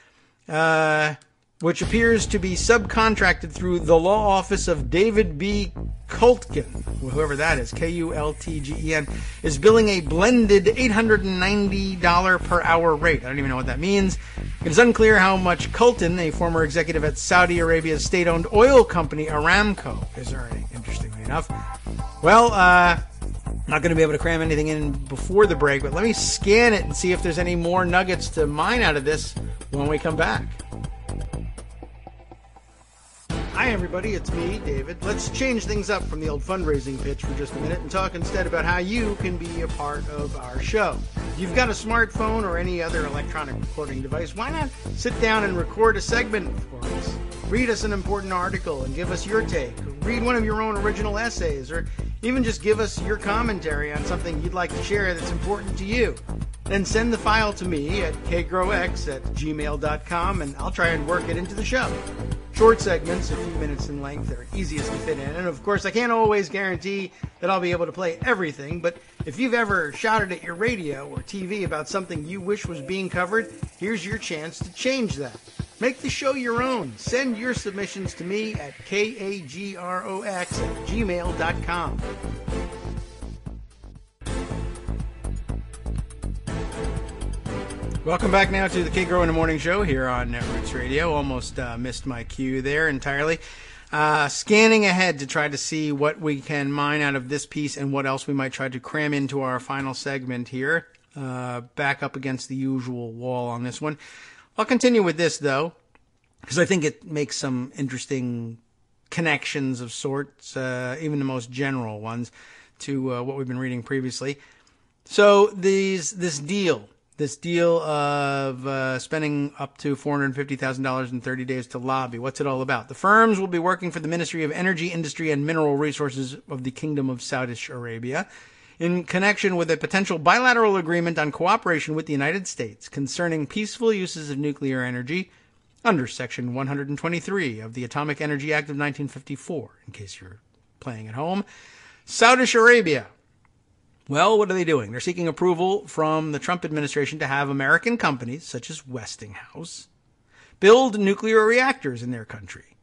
S3: which appears to be subcontracted through the law office of David B. Kultgen, whoever that is, Kultgen, is billing a blended $890 per hour rate. I don't even know what that means. It is unclear how much Kultgen, a former executive at Saudi Arabia's state-owned oil company Aramco, is earning, interestingly enough. Well, not going to be able to cram anything in before the break, but let me scan it and see if there's any more nuggets to mine out of this when we come back. Hi everybody, it's me, David. Let's change things up from the old fundraising pitch for just a minute and talk instead about how you can be a part of our show. If you've got a smartphone or any other electronic recording device, why not sit down and record a segment for us? Read us an important article and give us your take. Read one of your own original essays, or even just give us your commentary on something you'd like to share that's important to you. Then send the file to me at kagrox@gmail.com and I'll try and work it into the show. Short segments, a few minutes in length, are easiest to fit in. And of course, I can't always guarantee that I'll be able to play everything, but if you've ever shouted at your radio or TV about something you wish was being covered, here's your chance to change that. Make the show your own. Send your submissions to me at kagrox@gmail.com. Welcome back now to the Kagro in the Morning Show here on Netroots Radio. Almost missed my cue there entirely. Scanning ahead to try to see what we can mine out of this piece and what else we might try to cram into our final segment here. Back up against the usual wall on this one. I'll continue with this, though, because I think it makes some interesting connections of sorts, even the most general ones, to what we've been reading previously. So this deal of spending up to $450,000 in 30 days to lobby. What's it all about? The firms will be working for the Ministry of Energy, Industry, and Mineral Resources of the Kingdom of Saudi Arabia in connection with a potential bilateral agreement on cooperation with the United States concerning peaceful uses of nuclear energy under Section 123 of the Atomic Energy Act of 1954, in case you're playing at home. Saudi Arabia. Well, what are they doing? They're seeking approval from the Trump administration to have American companies, such as Westinghouse, build nuclear reactors in their country.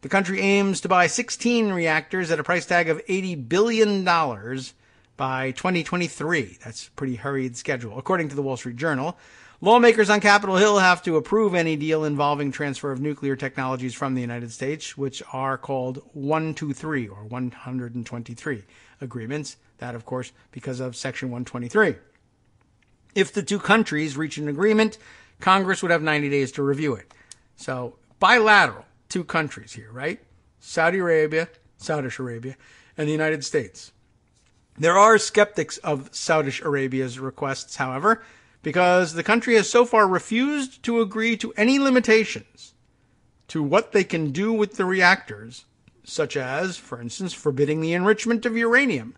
S3: The country aims to buy 16 reactors at a price tag of $80 billion by 2023. That's a pretty hurried schedule. According to the Wall Street Journal, lawmakers on Capitol Hill have to approve any deal involving transfer of nuclear technologies from the United States, which are called 123 or 123 agreements. That, of course, because of Section 123. If the two countries reach an agreement, Congress would have 90 days to review it. So, bilateral, two countries here, right? Saudi Arabia, and the United States. There are skeptics of Saudi Arabia's requests, however, because the country has so far refused to agree to any limitations to what they can do with the reactors, such as, for instance, forbidding the enrichment of uranium.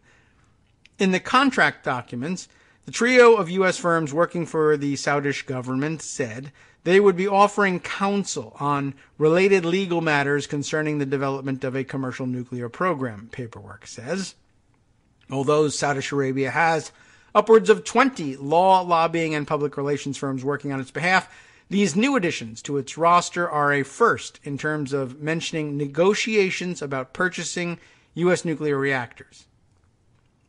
S3: In the contract documents, the trio of U.S. firms working for the Saudi government said they would be offering counsel on related legal matters concerning the development of a commercial nuclear program, paperwork says. Although Saudi Arabia has upwards of 20 law, lobbying, and public relations firms working on its behalf, these new additions to its roster are a first in terms of mentioning negotiations about purchasing U.S. nuclear reactors.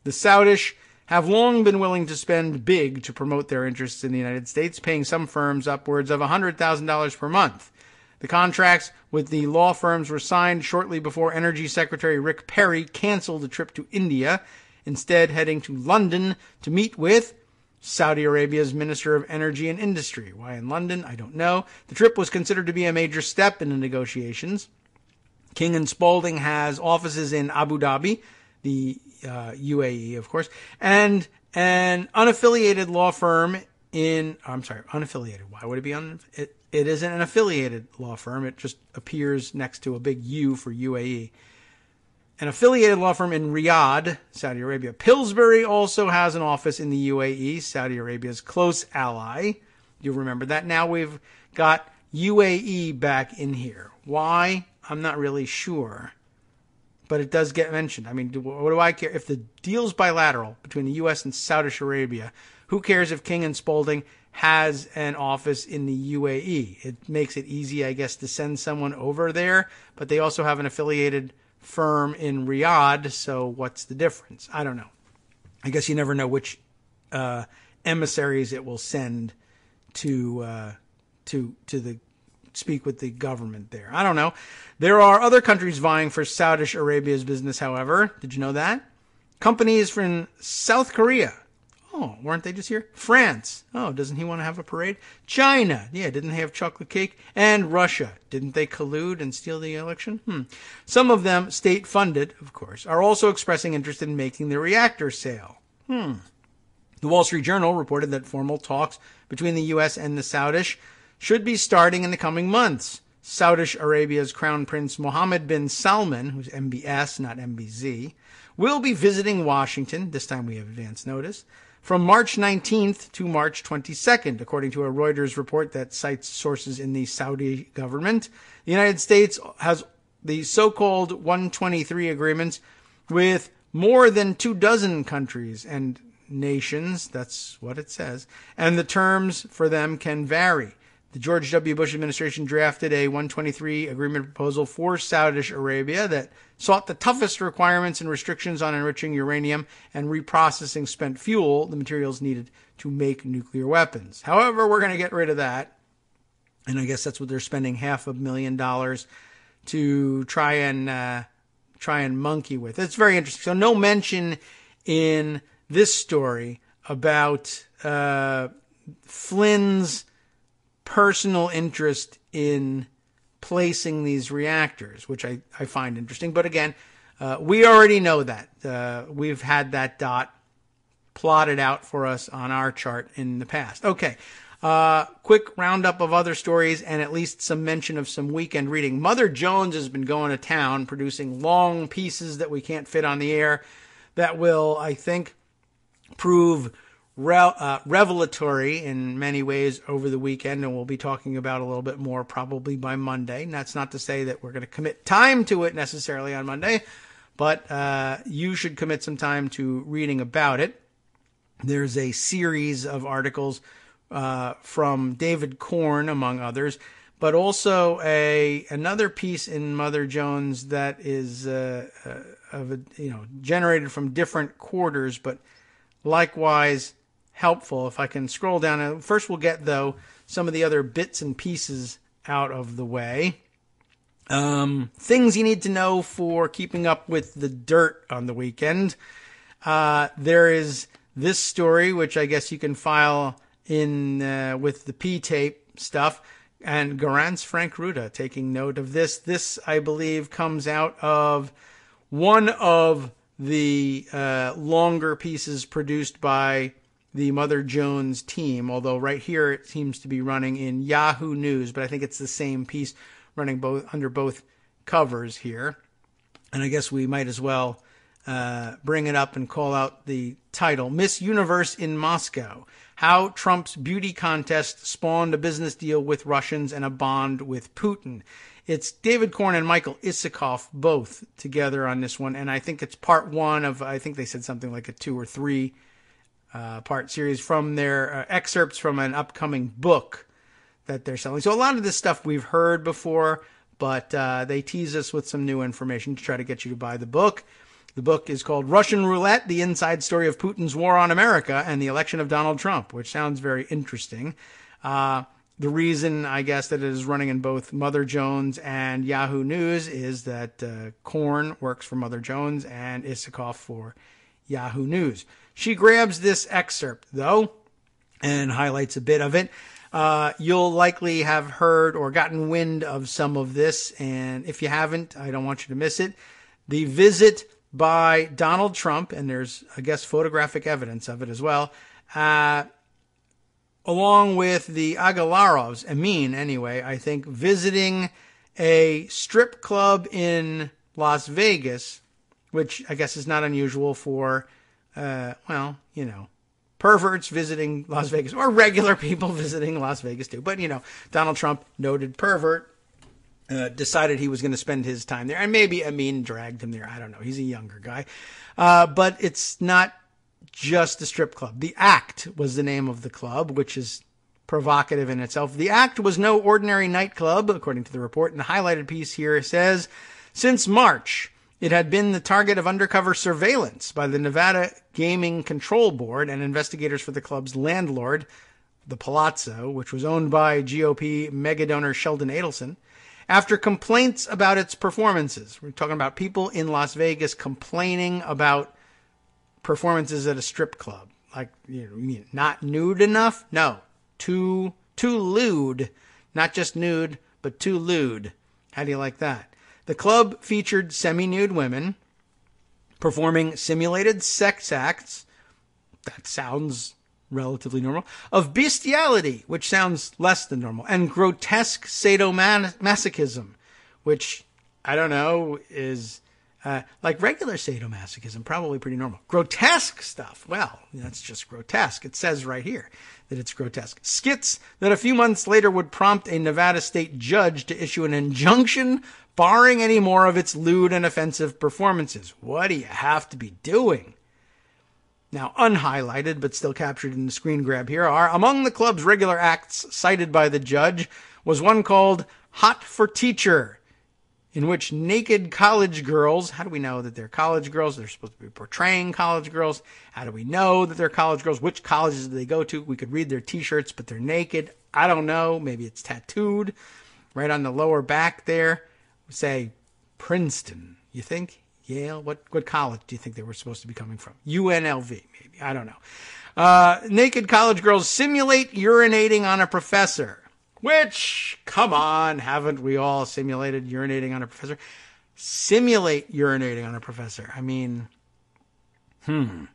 S3: The Saudis have long been willing to spend big to promote their interests in the United States, paying some firms upwards of $100,000 per month. The contracts with the law firms were signed shortly before Energy Secretary Rick Perry canceled a trip to India, instead heading to London to meet with Saudi Arabia's Minister of Energy and Industry. Why in London? I don't know. The trip was considered to be a major step in the negotiations. King & Spalding has offices in Abu Dhabi, the UAE, of course, and an unaffiliated law firm unaffiliated. Why would it be it isn't an affiliated law firm. It just appears next to a big U for UAE. An affiliated law firm in Riyadh, Saudi Arabia. Pillsbury also has an office in the UAE, Saudi Arabia's close ally. You'll remember that. Now we've got UAE back in here. Why? I'm not really sure. but it does get mentioned. I mean, what do I care? If the deal's bilateral between the U.S. and Saudi Arabia, who cares if King and Spalding has an office in the UAE? It makes it easy, I guess, to send someone over there, but they also have an affiliated firm in Riyadh, so what's the difference? I don't know. I guess you never know which emissaries it will send to the speak with the government there. I don't know. There are other countries vying for Saudi Arabia's business, however. Did you know that? Companies from South Korea. Oh, weren't they just here? France. Oh, doesn't he want to have a parade? China. Yeah, didn't they have chocolate cake? And Russia. Didn't they collude and steal the election? Some of them, state-funded, of course, are also expressing interest in making the reactor sale. The Wall Street Journal reported that formal talks between the U.S. and the Saudis should be starting in the coming months. Saudi Arabia's Crown Prince Mohammed bin Salman, who's MBS, not MBZ, will be visiting Washington, this time we have advance notice, from March 19th to March 22nd, according to a Reuters report that cites sources in the Saudi government. The United States has the so-called 123 agreements with more than 24 countries and nations, that's what it says, and the terms for them can vary. The George W. Bush administration drafted a 123 agreement proposal for Saudi Arabia that sought the toughest requirements and restrictions on enriching uranium and reprocessing spent fuel, the materials needed to make nuclear weapons. However, we're going to get rid of that. And I guess that's what they're spending $500,000 to try and monkey with. It's very interesting. So no mention in this story about Flynn's personal interest in placing these reactors, which I find interesting. But again, we already know that. We've had that dot plotted out for us on our chart in the past. Okay, quick roundup of other stories and at least some mention of some weekend reading. Mother Jones has been going to town producing long pieces that we can't fit on the air that will, I think, prove revelatory in many ways over the weekend, and we'll be talking about a little bit more probably by Monday. And that's not to say that we're going to commit time to it necessarily on Monday, but you should commit some time to reading about it. There's a series of articles from David Korn, among others, but also another piece in Mother Jones that is generated from different quarters, but likewise helpful. If I can scroll down. First we'll get, though, some of the other bits and pieces out of the way. Things you need to know for keeping up with the dirt on the weekend. There is this story, which I guess you can file in with the P-tape stuff, and Garance Frank Ruda taking note of this. This, I believe, comes out of one of the longer pieces produced by the Mother Jones team, although right here it seems to be running in Yahoo News, but I think it's the same piece running both under both covers here. And I guess we might as well bring it up and call out the title, Miss Universe in Moscow, How Trump's Beauty Contest Spawned a Business Deal with Russians and a Bond with Putin. It's David Korn and Michael Isikoff both together on this one, and I think it's part one of, I think they said something like a 2 or 3 part series from their excerpts from an upcoming book that they're selling. So a lot of this stuff we've heard before, but they tease us with some new information to try to get you to buy the book. The book is called Russian Roulette, The Inside Story of Putin's War on America and the Election of Donald Trump, which sounds very interesting. The reason, I guess, that it is running in both Mother Jones and Yahoo News is that Korn works for Mother Jones and Isikoff for Yahoo News. She grabs this excerpt, though, and highlights a bit of it. You'll likely have heard or gotten wind of some of this, and if you haven't, I don't want you to miss it. The visit by Donald Trump, and there's, I guess, photographic evidence of it as well, along with the Agalarovs, anyway, I think, visiting a strip club in Las Vegas, which I guess is not unusual for, perverts visiting Las Vegas, or regular people visiting Las Vegas too. But, Donald Trump, noted pervert, decided he was going to spend his time there. And maybe Amin dragged him there. I don't know. He's a younger guy. But it's not just a strip club. The Act was the name of the club, which is provocative in itself. The Act was no ordinary nightclub, according to the report. And the highlighted piece here says, since March, it had been the target of undercover surveillance by the Nevada Gaming Control Board and investigators for the club's landlord, the Palazzo, which was owned by GOP megadonor Sheldon Adelson, after complaints about its performances. We're talking about people in Las Vegas complaining about performances at a strip club. Like, you mean not nude enough? No. Too lewd. Not just nude, but too lewd. How do you like that? The club featured semi-nude women performing simulated sex acts. That sounds relatively normal. Of bestiality, which sounds less than normal. And grotesque sadomasochism, which, I don't know, is like regular sadomasochism, probably pretty normal. Grotesque stuff, well, that's just grotesque. It says right here that it's grotesque. Skits that a few months later would prompt a Nevada state judge to issue an injunction barring any more of its lewd and offensive performances. What do you have to be doing? Now, unhighlighted, but still captured in the screen grab here, are among the club's regular acts cited by the judge was one called Hot for Teacher, in which naked college girls, how do we know that they're college girls? They're supposed to be portraying college girls. How do we know that they're college girls? Which colleges do they go to? We could read their t-shirts, but they're naked. I don't know. Maybe it's tattooed right on the lower back there. Say Princeton, you think? Yale? What college do you think they were supposed to be coming from? UNLV, maybe. I don't know. Naked college girls simulate urinating on a professor. Which, come on, haven't we all simulated urinating on a professor? Simulate urinating on a professor. I mean, I'm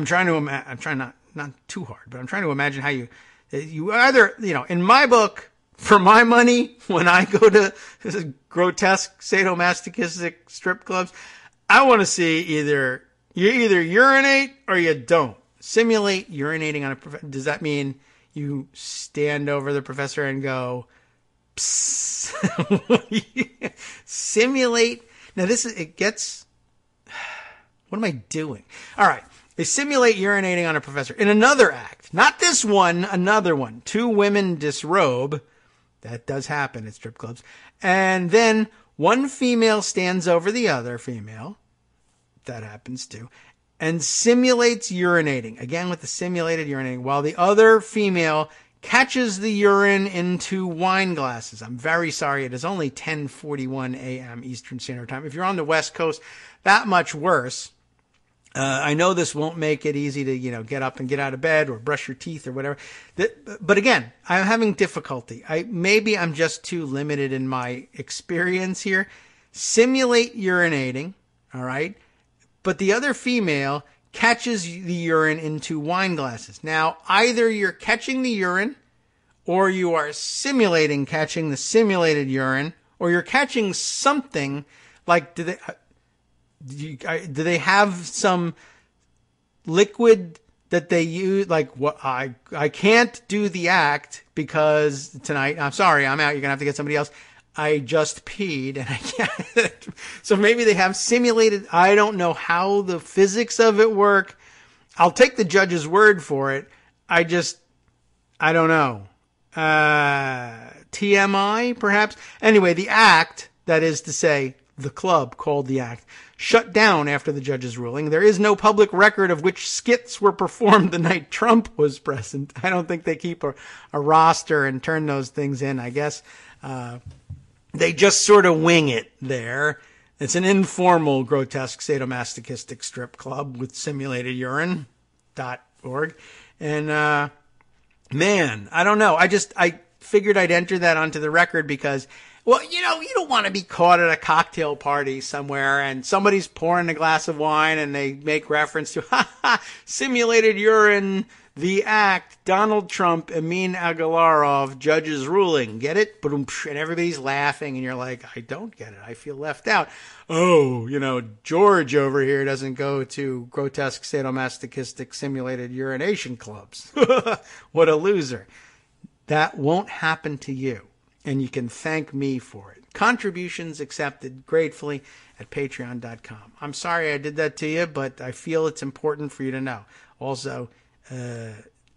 S3: trying not too hard, but I'm trying to imagine how you either, in my book, for my money, when I go to grotesque sadomasochistic strip clubs, I want to see you either urinate or you don't. Simulate urinating on a professor. Does that mean you stand over the professor and go, psst? Simulate. Now what am I doing? All right. They simulate urinating on a professor. In another act, not this one, another one. Two women disrobe. That does happen at strip clubs. And then one female stands over the other female. That happens too. And simulates urinating. Again with the simulated urinating. While the other female catches the urine into wine glasses. I'm very sorry. It is only 10:41 a.m. Eastern Standard Time. If you're on the West Coast, that much worse. I know this won't make it easy to, get up and get out of bed or brush your teeth or whatever. But again, I'm having difficulty. Maybe I'm just too limited in my experience here. Simulate urinating, all right? But the other female catches the urine into wine glasses. Now, either you're catching the urine or you are simulating catching the simulated urine, or you're catching something like, do they have some liquid that they use? Like, what? I can't do the act because tonight, I'm sorry, I'm out. You're going to have to get somebody else. I just peed and I can't. So maybe they have simulated. I don't know how the physics of it work. I'll take the judge's word for it. I don't know. TMI, perhaps? Anyway, the act, that is to say, the club called the act, shut down after the judge's ruling. There is no public record of which skits were performed the night Trump was present. I don't think they keep a roster and turn those things in. I guess they just sort of wing it there. It's an informal, grotesque, sadomasochistic strip club with simulated urine.org. And, man, I don't know. I figured I'd enter that onto the record because, well, you don't want to be caught at a cocktail party somewhere and somebody's pouring a glass of wine and they make reference to, simulated urine, the act, Donald Trump, Amin Agalarov, judge's ruling. Get it? And everybody's laughing and you're like, I don't get it. I feel left out. Oh, George over here doesn't go to grotesque sadomasochistic simulated urination clubs. What a loser. That won't happen to you. and you can thank me for it. Contributions accepted gratefully at patreon.com. I'm sorry I did that to you, but I feel it's important for you to know. Also,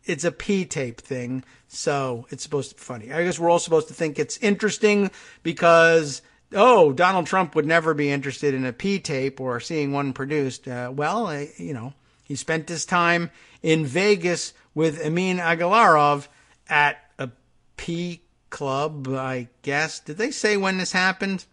S3: it's a P-tape thing, so it's supposed to be funny. I guess we're all supposed to think it's interesting because, Donald Trump would never be interested in a P-tape or seeing one produced. He spent his time in Vegas with Amin Agalarov at a P club, I guess. Did they say when this happened?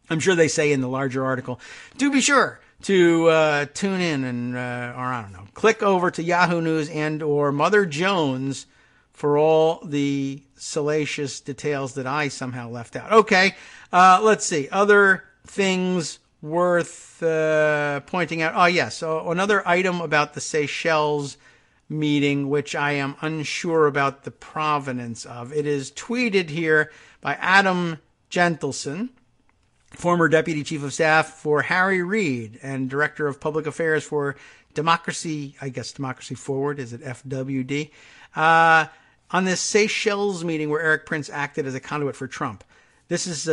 S3: I'm sure they say in the larger article. Do be sure to tune in and, click over to Yahoo News and or Mother Jones for all the salacious details that I somehow left out. Okay, let's see. Other things worth pointing out. Oh, yes. So another item about the Seychelles meeting, which I am unsure about the provenance of. It is tweeted here by Adam Gentleson, former Deputy Chief of Staff for Harry Reid and Director of Public Affairs for Democracy Forward, is it FWD? On this Seychelles meeting where Eric Prince acted as a conduit for Trump. This is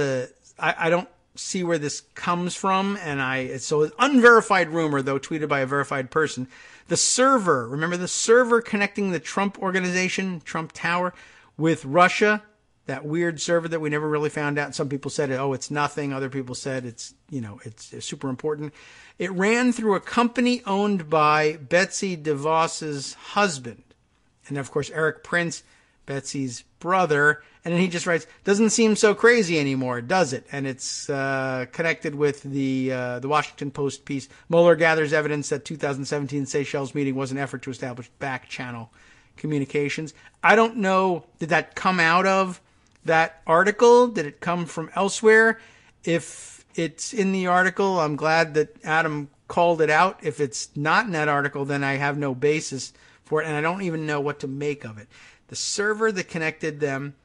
S3: I don't see where this comes from, it's an unverified rumor, though, tweeted by a verified person. The server, remember the server connecting the Trump organization, Trump Tower, with Russia, that weird server that we never really found out. Some people said, it's nothing. Other people said it's super important. It ran through a company owned by Betsy DeVos's husband. And of course, Eric Prince, Betsy's brother. And then he just writes, doesn't seem so crazy anymore, does it? And it's connected with the Washington Post piece. Mueller gathers evidence that 2017 Seychelles meeting was an effort to establish back-channel communications. I don't know, did that come out of that article? Did it come from elsewhere? If it's in the article, I'm glad that Adam called it out. If it's not in that article, then I have no basis for it, and I don't even know what to make of it. The server that connected them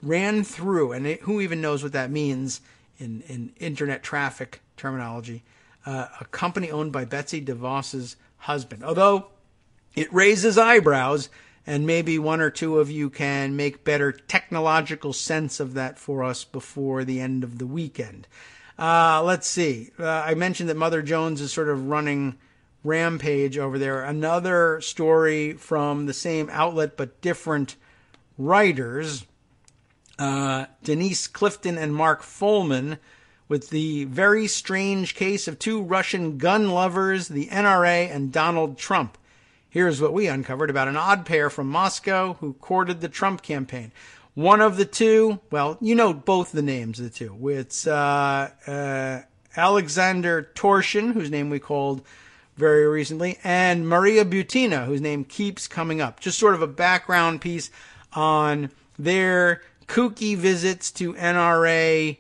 S3: ran through, and who even knows what that means in internet traffic terminology, a company owned by Betsy DeVos's husband. Although it raises eyebrows, and maybe one or two of you can make better technological sense of that for us before the end of the weekend. Let's see. I mentioned that Mother Jones is sort of running rampage over there. Another story from the same outlet but different writers. Denise Clifton and Mark Folman with the very strange case of two Russian gun lovers, the NRA and Donald Trump. Here's what we uncovered about an odd pair from Moscow who courted the Trump campaign. One of the two, well, you know both the names of the two. It's Alexander Torshin, whose name we called very recently, and Maria Butina, whose name keeps coming up. Just sort of a background piece on their kooky visits to NRA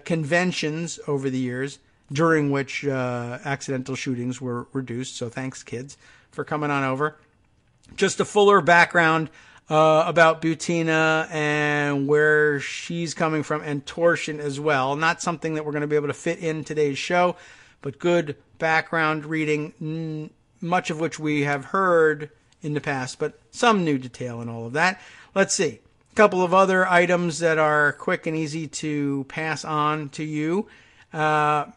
S3: conventions over the years, during which accidental shootings were reduced. So thanks, kids, for coming on over. Just a fuller background about Butina and where she's coming from, and Torshin as well. Not something that we're going to be able to fit in today's show, but good background reading, much of which we have heard in the past, but some new detail in all of that. Let's see. A couple of other items that are quick and easy to pass on to you. Thought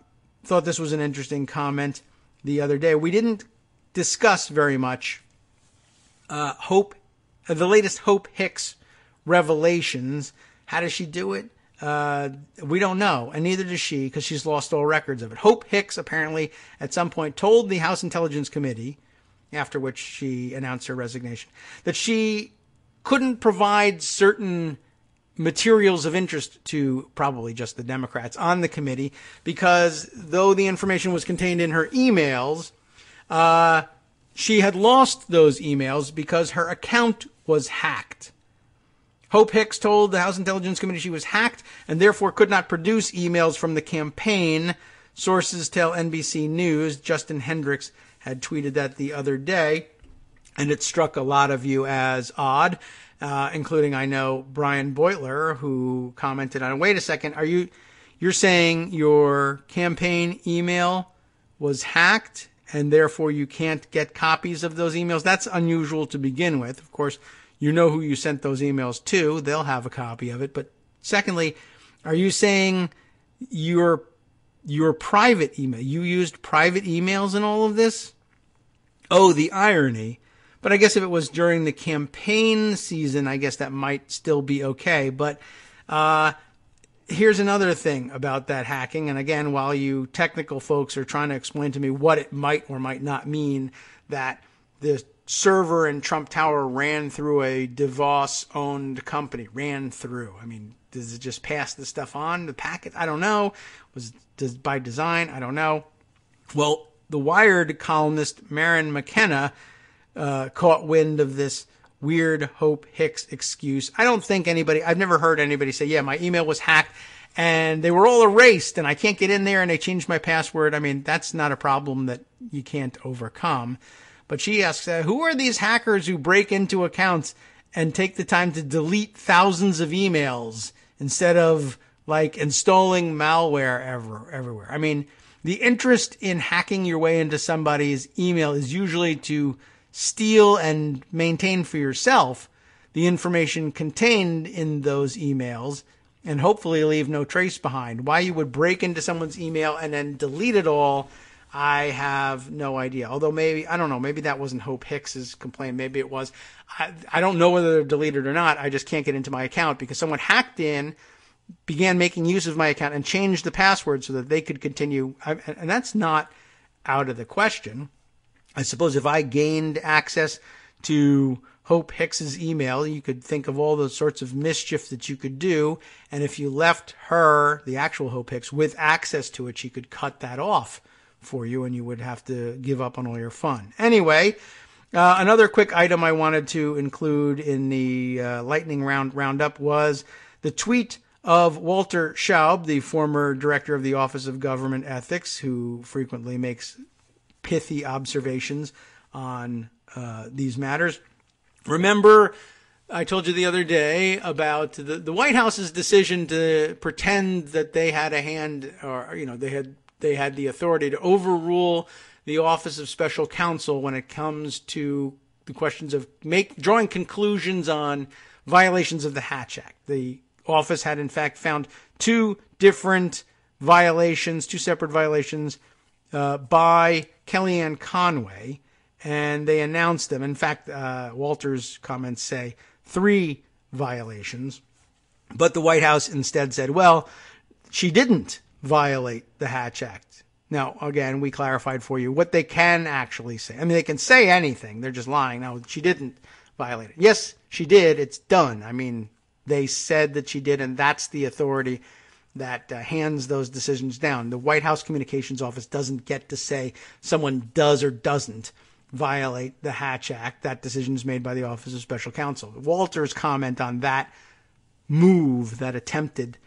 S3: this was an interesting comment the other day. We didn't discuss very much the latest Hope Hicks revelations. How does she do it? We don't know, and neither does she, because she's lost all records of it. Hope Hicks apparently at some point told the House Intelligence Committee, after which she announced her resignation, that she couldn't provide certain materials of interest to probably just the Democrats on the committee, because though the information was contained in her emails, she had lost those emails because her account was hacked. Hope Hicks told the House Intelligence Committee she was hacked and therefore could not produce emails from the campaign. Sources tell NBC News. Justin Hendricks had tweeted that the other day, and it struck a lot of you as odd, including, I know, Brian Beutler, who commented on it. Wait a second, you're saying your campaign email was hacked and therefore you can't get copies of those emails? That's unusual to begin with. Of course, you know who you sent those emails to. They'll have a copy of it, but secondly, are you saying your private email, you used private emails in all of this? Oh, the irony. But I guess if it was during the campaign season, I guess that might still be okay. But here's another thing about that hacking. And again, while you technical folks are trying to explain to me what it might or might not mean, that the server in Trump Tower ran through a DeVos-owned company. Ran through. I mean, does it just pass the stuff on, the packet? I don't know. Was it by design? I don't know. Well, the Wired columnist Marin McKenna caught wind of this weird Hope Hicks excuse. I've never heard anybody say, yeah, my email was hacked and they were all erased and I can't get in there and they changed my password. I mean, that's not a problem that you can't overcome. But she asks, who are these hackers who break into accounts and take the time to delete thousands of emails instead of like installing malware everywhere? I mean, the interest in hacking your way into somebody's email is usually to steal and maintain for yourself the information contained in those emails and hopefully leave no trace behind. Why you would break into someone's email and then delete it all, I have no idea. Although maybe that wasn't Hope Hicks's complaint. Maybe it was. I don't know whether they're deleted or not. I just can't get into my account because someone hacked in, began making use of my account and changed the password so that they could continue. And that's not out of the question. I suppose if I gained access to Hope Hicks's email, you could think of all those sorts of mischief that you could do. And if you left her, the actual Hope Hicks, with access to it, she could cut that off for you and you would have to give up on all your fun. Anyway, another quick item I wanted to include in the lightning roundup was the tweet of Walter Schaub, the former director of the Office of Government Ethics, who frequently makes pithy observations on these matters. Remember, I told you the other day about the White House's decision to pretend that they had a hand, or they had the authority to overrule the Office of Special Counsel when it comes to the questions of drawing conclusions on violations of the Hatch Act. The office had in fact found two separate violations by Kellyanne Conway, and they announced them. In fact, Walter's comments say 3 violations, but the White House instead said, well, she didn't violate the Hatch Act. Now, again, we clarified for you what they can actually say. I mean, they can say anything. They're just lying. Now, she didn't violate it. Yes, she did. It's done. I mean, they said that she did, and that's the authority that hands those decisions down. The White House Communications Office doesn't get to say someone does or doesn't violate the Hatch Act. That decision is made by the Office of Special Counsel. Walter's comment on that move, that attempted,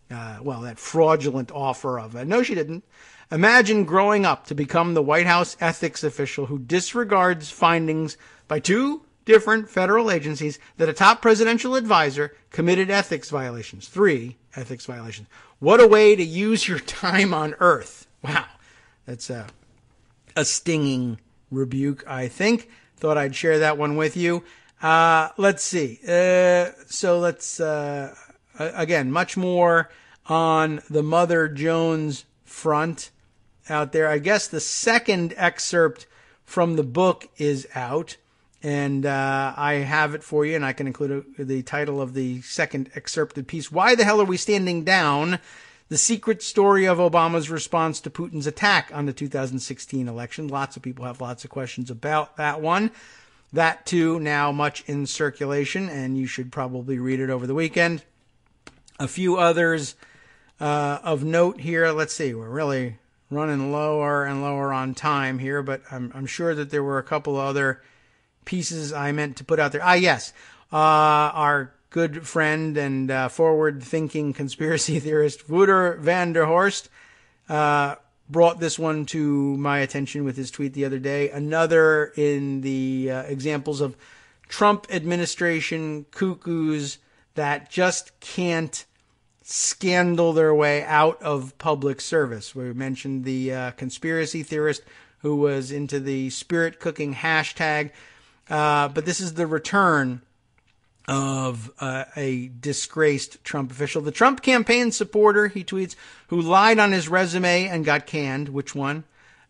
S3: that fraudulent offer of, no, she didn't. Imagine growing up to become the White House ethics official who disregards findings by 2 different federal agencies that a top presidential advisor committed ethics violations. 3 ethics violations. What a way to use your time on Earth. Wow. That's a stinging rebuke, I think. Thought I'd share that one with you. Let's see. So let's, again, much more on the Mother Jones front out there. I guess the second excerpt from the book is out. And I have it for you, and I can include the title of the second excerpted piece. Why the hell are we standing down? The secret story of Obama's response to Putin's attack on the 2016 election. Lots of people have lots of questions about that one. That, too, now much in circulation, and you should probably read it over the weekend. A few others of note here. Let's see. We're really running lower and lower on time here, but I'm sure that there were a couple other pieces I meant to put out there. Yes. Our good friend and forward-thinking conspiracy theorist Wouter van der Horst brought this one to my attention with his tweet the other day. Another in the examples of Trump administration cuckoos that just can't scandal their way out of public service. We mentioned the conspiracy theorist who was into the spirit cooking hashtag. But this is the return of a disgraced Trump official. The Trump campaign supporter, he tweets, who lied on his resume and got canned. Which one?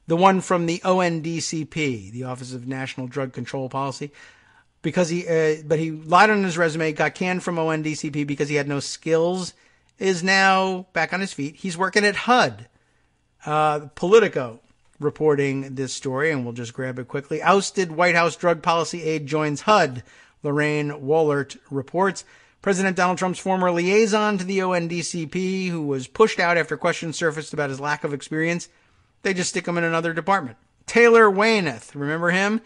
S3: The one from the ONDCP, the Office of National Drug Control Policy. Because but he lied on his resume, got canned from ONDCP because he had no skills, is now back on his feet. He's working at HUD. Politico reporting this story, and we'll just grab it quickly. Ousted White House drug policy aide joins HUD. Lorraine Wohlert reports. President Donald Trump's former liaison to the ONDCP, who was pushed out after questions surfaced about his lack of experience, they just stick him in another department. Taylor Wayneth, remember him?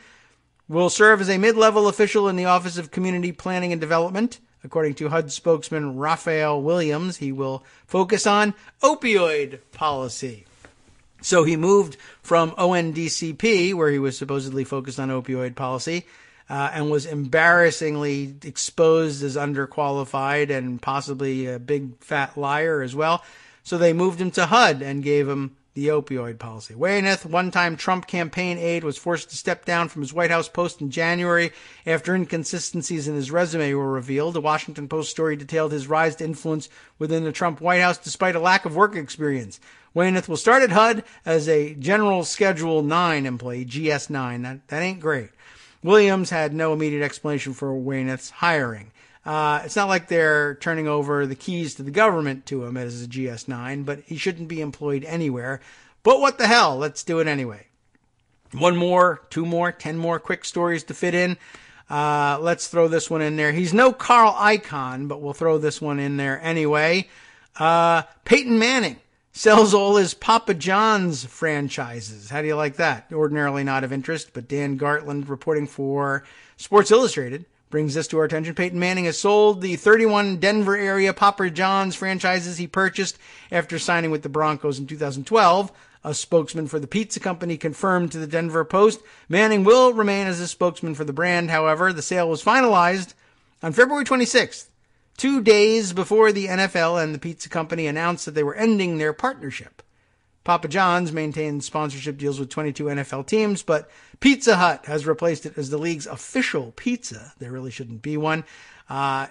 S3: Will serve as a mid-level official in the Office of Community Planning and Development. According to HUD spokesman Raphael Williams, he will focus on opioid policy. So he moved from ONDCP, where he was supposedly focused on opioid policy, and was embarrassingly exposed as underqualified and possibly a big fat liar as well. So they moved him to HUD and gave him the opioid policy. Wayneth, one-time Trump campaign aide, was forced to step down from his White House post in January after inconsistencies in his resume were revealed. The Washington Post story detailed his rise to influence within the Trump White House despite a lack of work experience. Wayneth will start at HUD as a General Schedule 9 employee, GS9. That ain't great. Williams had no immediate explanation for Wayneth's hiring. It's not like they're turning over the keys to the government to him as a GS9, but he shouldn't be employed anywhere. But what the hell? Let's do it anyway. One more, two more, 10 more quick stories to fit in. Let's throw this one in there. He's no Carl Icahn, but we'll throw this one in there anyway. Peyton Manning sells all his Papa John's franchises. How do you like that? Ordinarily not of interest, but Dan Gartland, reporting for Sports Illustrated, brings this to our attention. Peyton Manning has sold the 31 Denver area Papa John's franchises he purchased after signing with the Broncos in 2012. A spokesman for the pizza company confirmed to the Denver Post. Manning will remain as a spokesman for the brand. However, the sale was finalized on February 26th, 2 days before the NFL and the pizza company announced that they were ending their partnership. Papa John's maintains sponsorship deals with 22 NFL teams, but Pizza Hut has replaced it as the league's official pizza. There really shouldn't be one.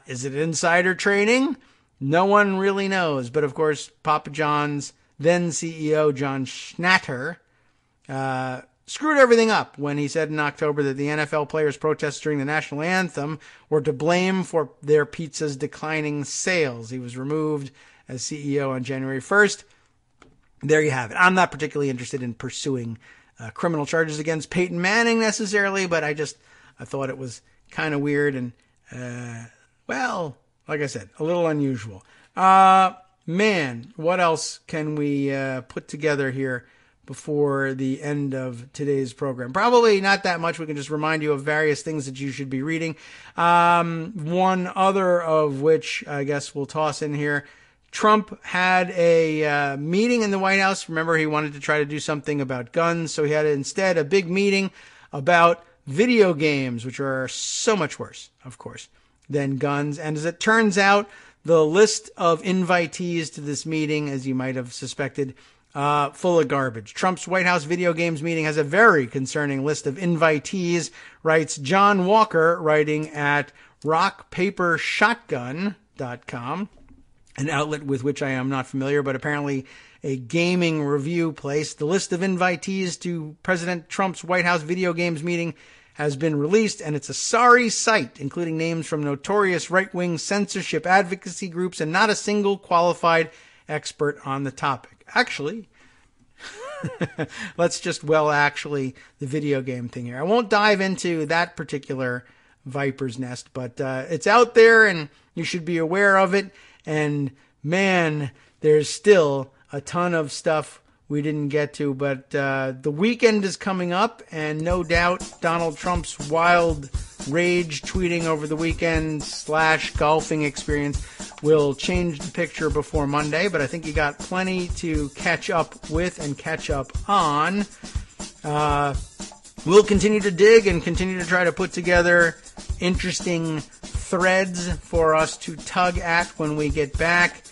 S3: Is it insider trading? No one really knows. But of course, Papa John's then CEO John Schnatter screwed everything up when he said in October that the NFL players' protests during the national anthem were to blame for their pizza's declining sales. He was removed as CEO on January 1st. There you have it. I'm not particularly interested in pursuing criminal charges against Peyton Manning necessarily, but I thought it was kind of weird and, well, like I said, a little unusual. Man, what else can we put together here before the end of today's program? Probably not that much. We can just remind you of various things that you should be reading. One other of which I guess we'll toss in here. Trump had a meeting in the White House. Remember, he wanted to try to do something about guns, so he had instead a big meeting about video games, which are so much worse, of course, than guns. And as it turns out, the list of invitees to this meeting, as you might have suspected, full of garbage. Trump's White House video games meeting has a very concerning list of invitees, writes John Walker, writing at rockpapershotgun.com. An outlet with which I am not familiar, but apparently a gaming review place. The list of invitees to President Trump's White House video games meeting has been released, and it's a sorry sight, including names from notorious right-wing censorship advocacy groups and not a single qualified expert on the topic. Actually, let's just, the video game thing here. I won't dive into that particular viper's nest, but it's out there, and you should be aware of it. And man, there's still a ton of stuff we didn't get to, but the weekend is coming up, and no doubt Donald Trump's wild rage tweeting over the weekend / golfing experience will change the picture before Monday, but I think you got plenty to catch up with and catch up on. We'll continue to dig and continue to try to put together interesting threads for us to tug at when we get back.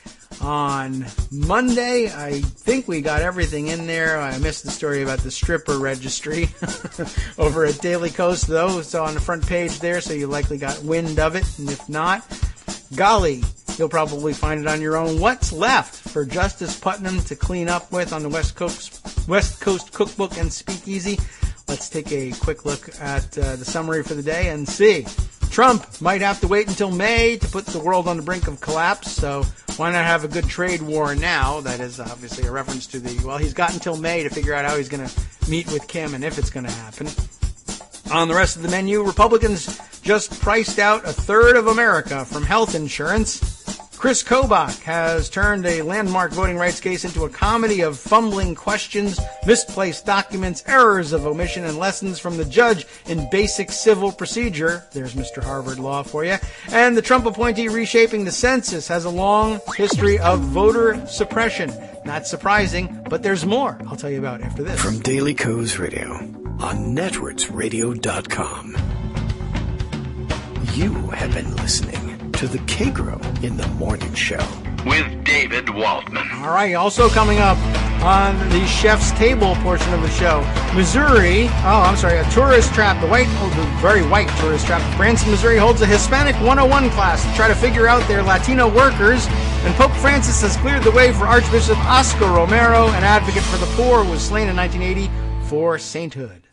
S3: on Monday. I think we got everything in there. I missed the story about the stripper registry over at Daily Kos, though. It's on the front page there, so you likely got wind of it. And if not, golly, you'll probably find it on your own. What's left for Justice Putnam to clean up with on the West Coast Cookbook and Speakeasy? Let's take a quick look at the summary for the day and see. Trump might have to wait until May to put the world on the brink of collapse, so why not have a good trade war now? That is obviously a reference to he's got until May to figure out how he's going to meet with Kim and if it's going to happen. On the rest of the menu, Republicans just priced out a third of America from health insurance. Chris Kobach has turned a landmark voting rights case into a comedy of fumbling questions, misplaced documents, errors of omission, and lessons from the judge in basic civil procedure. There's Mr. Harvard Law for you. And the Trump appointee reshaping the census has a long history of voter suppression. Not surprising, but there's more I'll tell you about after this.
S1: From Daily Kos Radio on networksradio.com. You have been listening to the Kagro in the Morning Show
S2: with David Waltman.
S3: All right, also coming up on the Chef's Table portion of the show, a tourist trap, the very white tourist trap. Branson, Missouri holds a Hispanic 101 class to try to figure out their Latino workers. And Pope Francis has cleared the way for Archbishop Oscar Romero, an advocate for the poor who was slain in 1980 for sainthood.